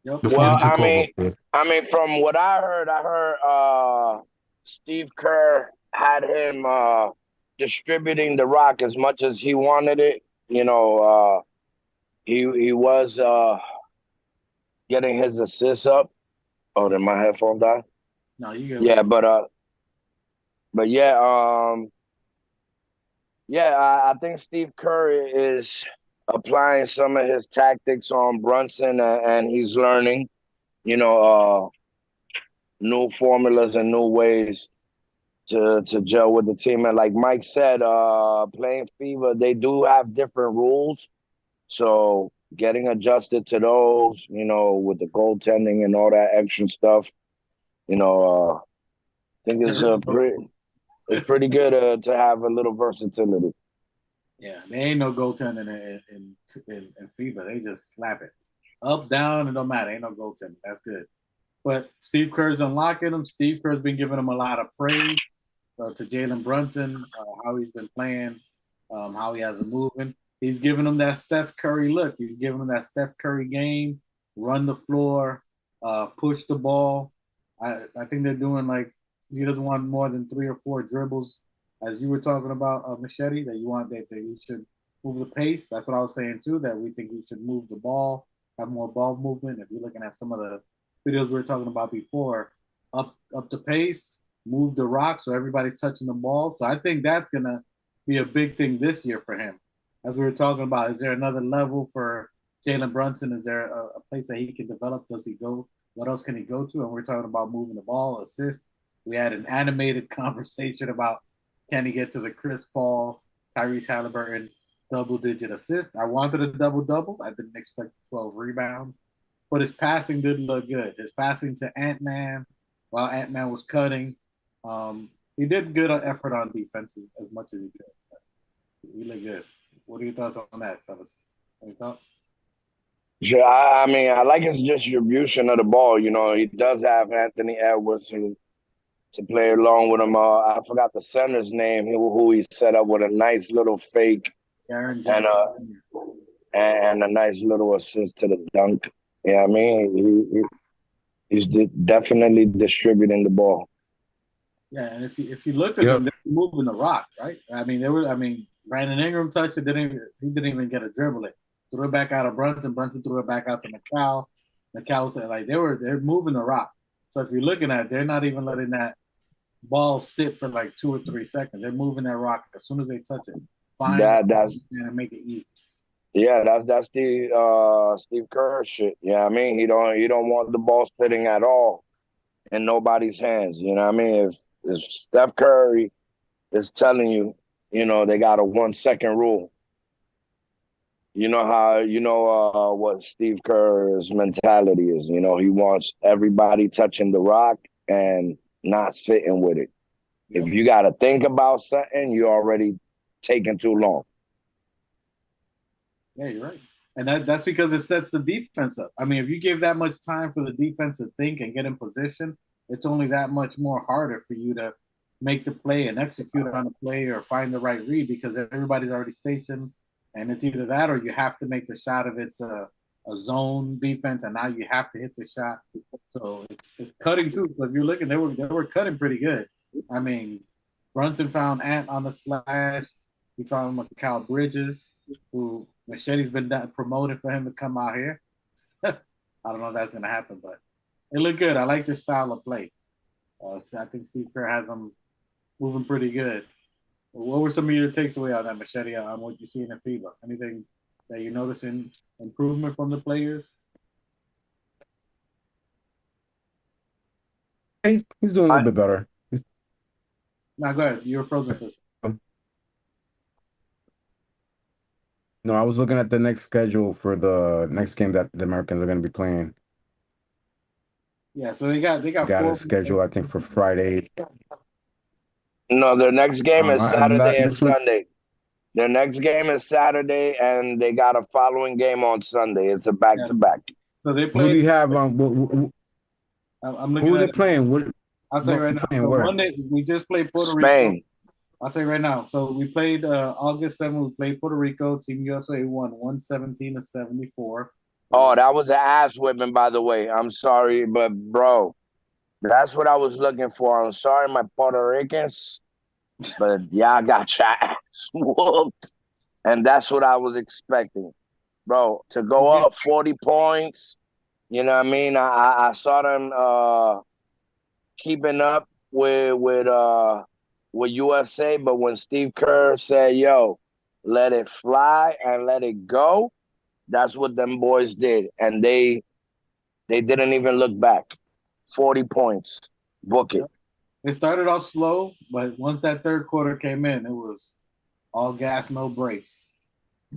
Yep. Before Well, he took over. I mean, from what I heard Steve Kerr had him distributing the rock as much as he wanted it. You know, he was getting his assists up. Oh, did my headphone die? No, you go. Yeah, but yeah, I think Steve Kerr is applying some of his tactics on Brunson, and he's learning, you know, new formulas and new ways to gel with the team. And like Mike said, playing FIBA, they do have different rules, so getting adjusted to those, you know, with the goaltending and all that extra stuff, you know, I think it's pretty good to have a little versatility. Yeah, there ain't no goaltending in FIBA. They just slap it up, down, it don't matter. Ain't no goaltending. That's good. But Steve Kerr's unlocking them. Steve Kerr's been giving them a lot of praise to Jalen Brunson, how he's been playing, how he has them moving. He's giving them that Steph Curry look. He's giving them that Steph Curry game, run the floor, push the ball. I think they're doing like he doesn't want more than 3 or 4 dribbles, as you were talking about, Machete, that you want that he should move the pace. That's what I was saying too, that we think he should move the ball, have more ball movement. If you're looking at some of the videos we were talking about before, up the pace, move the rock so everybody's touching the ball. So I think that's gonna be a big thing this year for him. As we were talking about, is there another level for Jalen Brunson? Is there a place that he can develop? Does he go? What else can he go to? And we're talking about moving the ball, assist. We had an animated conversation about can he get to the Chris Paul, Tyrese Halliburton double-digit assist. I wanted a double-double. I didn't expect 12 rebounds. But his passing didn't look good. His passing to Ant-Man, while Ant-Man was cutting, he did good effort on defense as much as he could. He looked good. What are your thoughts on that, fellas? Any thoughts? Yeah, I mean, I like his distribution of the ball. You know, he does have Anthony Edwards to play along with him. I forgot the center's name, who he set up with a nice little fake Aaron and a nice little assist to the dunk. Yeah, I mean, he's definitely distributing the ball. Yeah, and if you looked at them, they were moving the rock, right? I mean, Brandon Ingram touched it. He didn't even get a dribble it. Threw it back out of Brunson. Brunson threw it back out to Mikal. Mikal said, like, they're moving the rock. So if you're looking at it, they're not even letting that ball sit for like 2 or 3 seconds. They're moving that rock as soon as they touch it. Find it and make it easy. Yeah, that's the Steve Kerr shit. Yeah, I mean, he don't want the ball sitting at all in nobody's hands. You know what I mean? If Steph Curry is telling you They got a 1 second rule. You know how what Steve Kerr's mentality is. He wants everybody touching the rock and not sitting with it. If you got to think about something, you're already taking too long. Yeah, you're right. And that's because it sets the defense up. I mean, if you give that much time for the defense to think and get in position, it's only that much more harder for you to make the play and execute on the play or find the right read because everybody's already stationed. And it's either that or you have to make the shot if it's a zone defense, and now you have to hit the shot. So it's cutting too. So if you're looking, they were cutting pretty good. I mean, Brunson found Ant on the slash. He found Mikal Bridges, who Machete's been promoted for him to come out here. I don't know if that's going to happen, but it looked good. I like their style of play. I think Steve Kerr has them moving pretty good. What were some of your takes away on that, Machete, on what you see in the FIBA? Anything that you're noticing improvement from the players? He's doing a little bit better. No, go ahead. You were frozen for a second. No, I was looking at the next schedule for the next game that the Americans are going to be playing. Yeah, so they got a schedule, I think, for Friday. No, their next game is Saturday and Sunday. Their next game is Saturday, and they got a following game on Sunday. It's a back-to-back. So they play. Who do you have? I'm looking who are they playing? I'll tell you right now. So Monday, we just played Puerto Spain. Rico. I'll tell you right now. So we played August 7th. We played Puerto Rico. Team USA won 117-74. Oh, that was an ass whipping, by the way. I'm sorry, but bro, that's what I was looking for. I'm sorry, my Puerto Ricans, but y'all got your ass whooped, and that's what I was expecting, bro. To go up 40 points. You know what I mean? I saw them keeping up with USA, but when Steve Kerr said, "Yo, let it fly and let it go," that's what them boys did, and they didn't even look back. 40 points, book it. It started off slow, but once that third quarter came in, it was all gas, no brakes.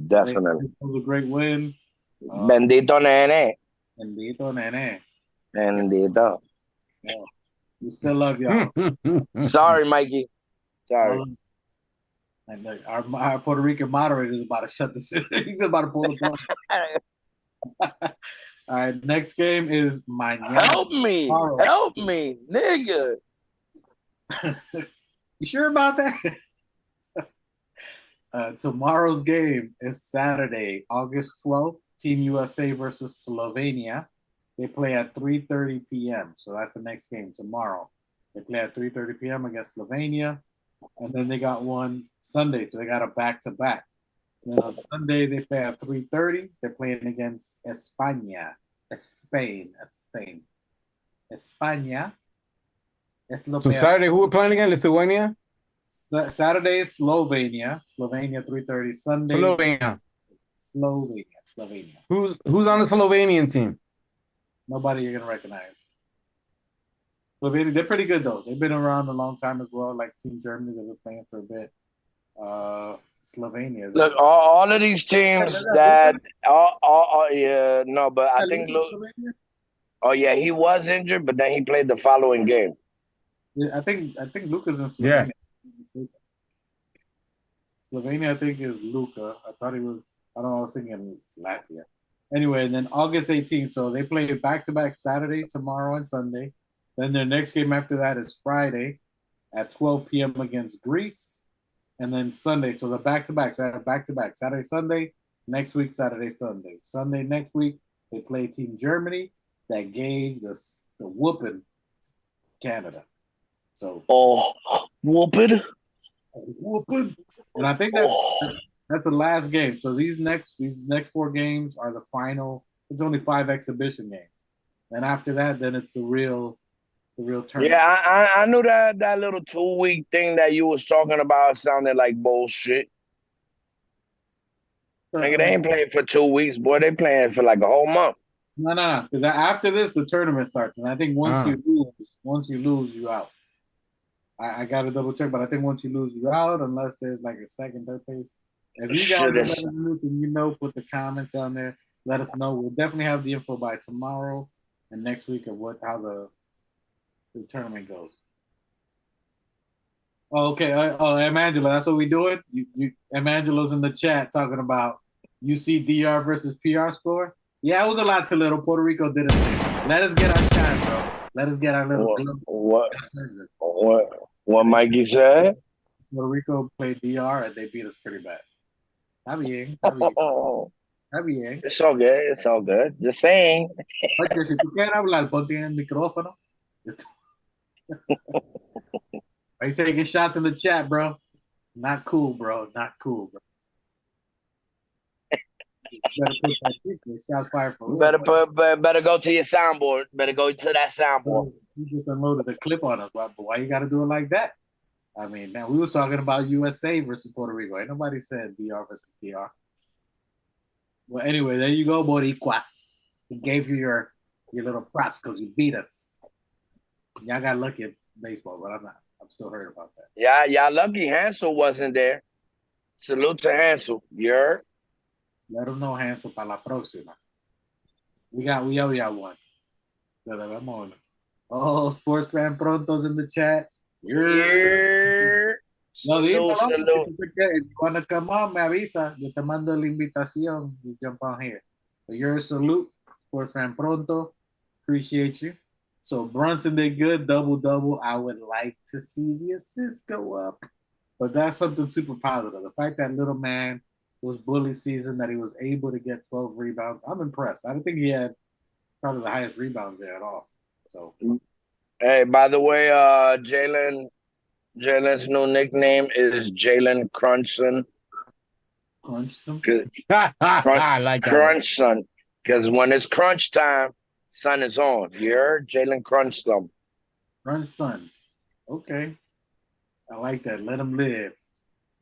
Definitely. It was a great win. Bendito nene. Bendito nene. Bendito. Yeah. We still love y'all. Sorry, Mikey. Sorry. And our Puerto Rican moderator is about to shut this. He's about to pull the plug. All right, next game is mañana. Help me, nigga. You sure about that? Tomorrow's game is Saturday, August 12th. Team USA versus Slovenia. They play at 3:30 p.m. So that's the next game tomorrow. They play at 3:30 p.m. against Slovenia. And then they got one Sunday, so they got a back-to-back. And then on Sunday, they play at 3:30. They're playing against España. Spain. España. So Saturday, who are playing again? Lithuania? Saturday is Slovenia. Slovenia 3:30. Sunday. Slovenia. Who's on the Slovenian team? Nobody you're gonna recognize. Slovenia, they're pretty good though. They've been around a long time as well. Like Team Germany, they've been playing for a bit. Slovenia. Look, all of these teams that, no, but I think he was injured, but then he played the following game. Yeah, I think Luka's in Slovenia. Yeah. Slovenia, I think, is Luka. I thought he was. I don't know. I was thinking it's Latvia. Anyway, and then August 18th. So they play back-to-back Saturday, tomorrow, and Sunday. Then their next game after that is Friday at 12 p.m. against Greece. And then Sunday. So the back-to-back, Saturday, Sunday. Next week, Saturday, Sunday. Sunday next week, they play Team Germany that gave the whooping Canada. So whooping. And I think that's the last game. So these next 4 games are the final. It's only 5 exhibition games. And after that, then it's the real tournament. Yeah, I knew that little 2-week thing that you was talking about sounded like bullshit. Nigga, they ain't playing for 2 weeks, boy. They playing for like a whole month. No. Because after this, the tournament starts, and I think once you lose, you out. I got to double check, but I think once you lose, you're out unless there's like a second, third place. If you guys Shit are is- better than Luke and you know, put the comments down there. Let us know. We'll definitely have the info by tomorrow and next week of how the tournament goes. Oh, okay. Oh, Emangelo, that's what we doing? Emangelo's in the chat talking about UCDR versus PR score. Yeah, it was a lot to little. Puerto Rico did it. Let us get our shot, bro. Let us get our little What Mikey said? Puerto Rico played DR and they beat us pretty bad. Está bien, está bien. Está bien. It's all good. It's all good. Just saying. Oye, si tú quieres hablar, ponte en el micrófono. Are you taking shots in the chat, bro? Not cool, bro. Not cool, bro. Better put that shots fired for real. Better go to your soundboard. Better go to that soundboard. You just unloaded a clip on us, but why you got to do it like that? I mean, now we was talking about USA versus Puerto Rico. Ain't nobody said BR versus PR. Well, anyway, there you go, Boricuas. We gave you your little props because you beat us. Y'all got lucky at baseball, but I'm not. I'm still hurt about that. Yeah, y'all lucky Hansel wasn't there. Salute to Hansel. You heard? Let them know, Hansel, para la próxima. We already got one. Oh, Sports Fan Pronto's in the chat. Yeah. No, dime, Salute. if you want to come on, me avisa. Yo te mando la invitación. You jump on here. But you're a salute, Sports Fan Pronto. Appreciate you. So Brunson did good, double-double. I would like to see the assists go up. But that's something super positive. The fact that little man was bully season, that he was able to get 12 rebounds. I'm impressed. I don't think he had probably the highest rebounds there at all. So, Hey, by the way, Jalen's new nickname is Jalen Crunchson. Crunchson. I like that. Crunch Son. Because when it's crunch time, sun is on. You heard? Jalen Crunchson. Crunchson. Okay. I like that. Let him live.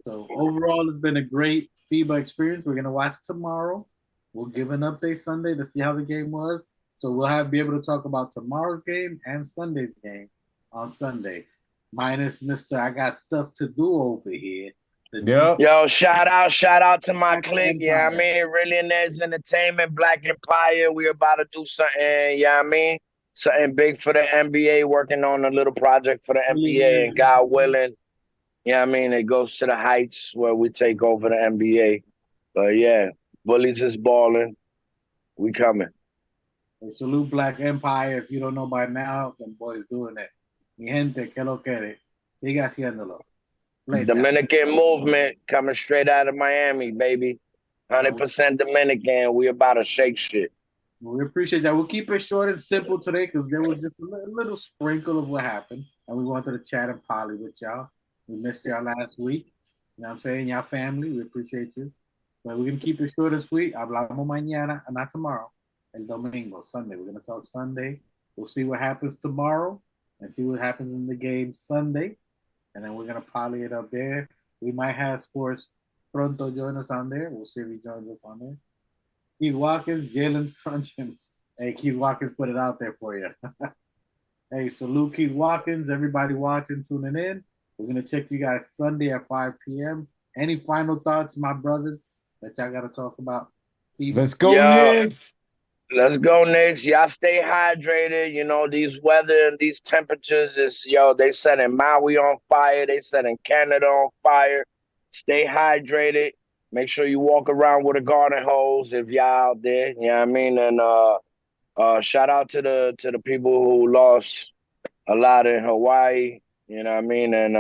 So overall, it's been a great FIBA experience. We're gonna watch tomorrow. We'll give an update Sunday to see how the game was. So we'll be able to talk about tomorrow's game and Sunday's game on Sunday. Minus Mr. I got stuff to do over here. Yep. Yo, shout out to my clique. Yeah, I mean, Millionaires Entertainment, Black Empire. We're about to do something, yeah, I mean, something big for the NBA, working on a little project for the NBA, and God willing, yeah, I mean, it goes to the heights where we take over the NBA. But yeah, Bullies is balling. We coming. Hey, salute Black Empire. If you don't know by now, them boys doing it. Mi gente, que lo quiere. Siga haciéndolo. Dominican movement coming straight out of Miami, baby. 100% Dominican. We about to shake shit. We appreciate that. We'll keep it short and simple today because there was just a little sprinkle of what happened. And we wanted to chat and poly with y'all. We missed y'all last week. You know what I'm saying? Y'all family, we appreciate you. But we're going to keep it short and sweet. Hablamos mañana, not tomorrow. El domingo, Sunday. We're going to talk Sunday. We'll see what happens tomorrow and see what happens in the game Sunday. And then we're going to poly it up there. We might have Sports Pronto join us on there. We'll see if he joins us on there. Keith Watkins, Jalen's crunching. Hey, Keith Watkins put it out there for you. Hey, salute Keith Watkins. Everybody watching, tuning in. We're going to check you guys Sunday at 5 p.m. Any final thoughts, my brothers, that y'all got to talk about? Let's go, Knicks. Let's go, Knicks. Y'all stay hydrated. You know, these weather and these temperatures is, they setting Maui on fire. They setting Canada on fire. Stay hydrated. Make sure you walk around with a garden hose if y'all out there. You know what I mean? And shout out to the people who lost a lot in Hawaii. You know what I mean? And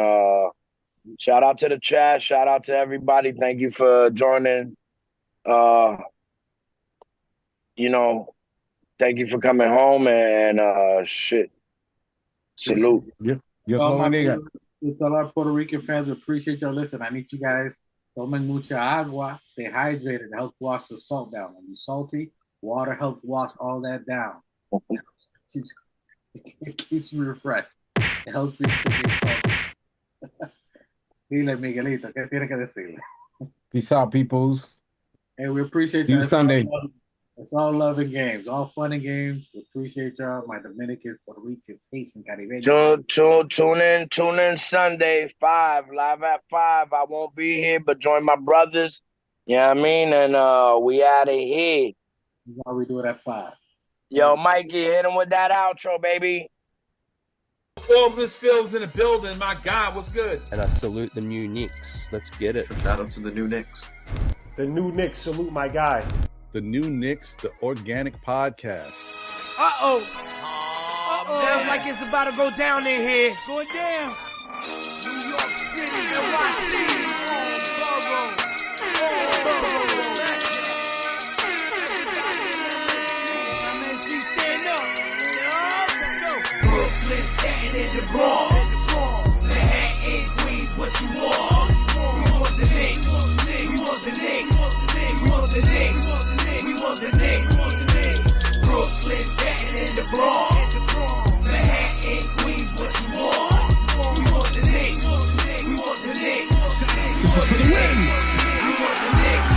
shout out to the chat. Shout out to everybody. Thank you for joining. Thank you for coming home and shit. Salute. Yes, nigga. To all our Puerto Rican fans, we appreciate y'all. Listen, I need you guys tomen mucha agua, stay hydrated. It helps wash the salt down. When you're salty, water helps wash all that down. It keeps me refreshed. It helps me get salty. Dile, Miguelito, ¿qué tiene que decirle? Peace out, peoples. Hey, we appreciate See you that. Sunday. It's all love and games, all fun and games. We appreciate y'all. My Dominican, Puerto Rican, Haitian, Caribbean. Tune in Sunday, 5, live at 5. I won't be here, but join my brothers. You know what I mean? And we out of here. Why we do it at 5. Yo, Mikey, hit him with that outro, baby. Forbes and Films in the building. My God, what's good? And I salute the new Knicks. Let's get it. Shout out to the new Knicks. The new Knicks, salute my guy. The new Knicks, the organic podcast. Uh-oh. Sounds like it's about to go down in here. Going down. New York City, NYC. Brooklyn, Staten in the Bronx. Manhattan, Queens, what you want? We want the Knicks. We want the Knicks. We want the Knicks. We want the Knicks. Brooklyn, Staten in the Bronx. Manhattan, Queens, what you want? We want the Knicks. We want the Knicks. This is for the win. We want the Knicks.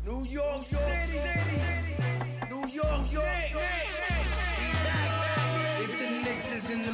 New York City, New York, York. If the Knicks is in the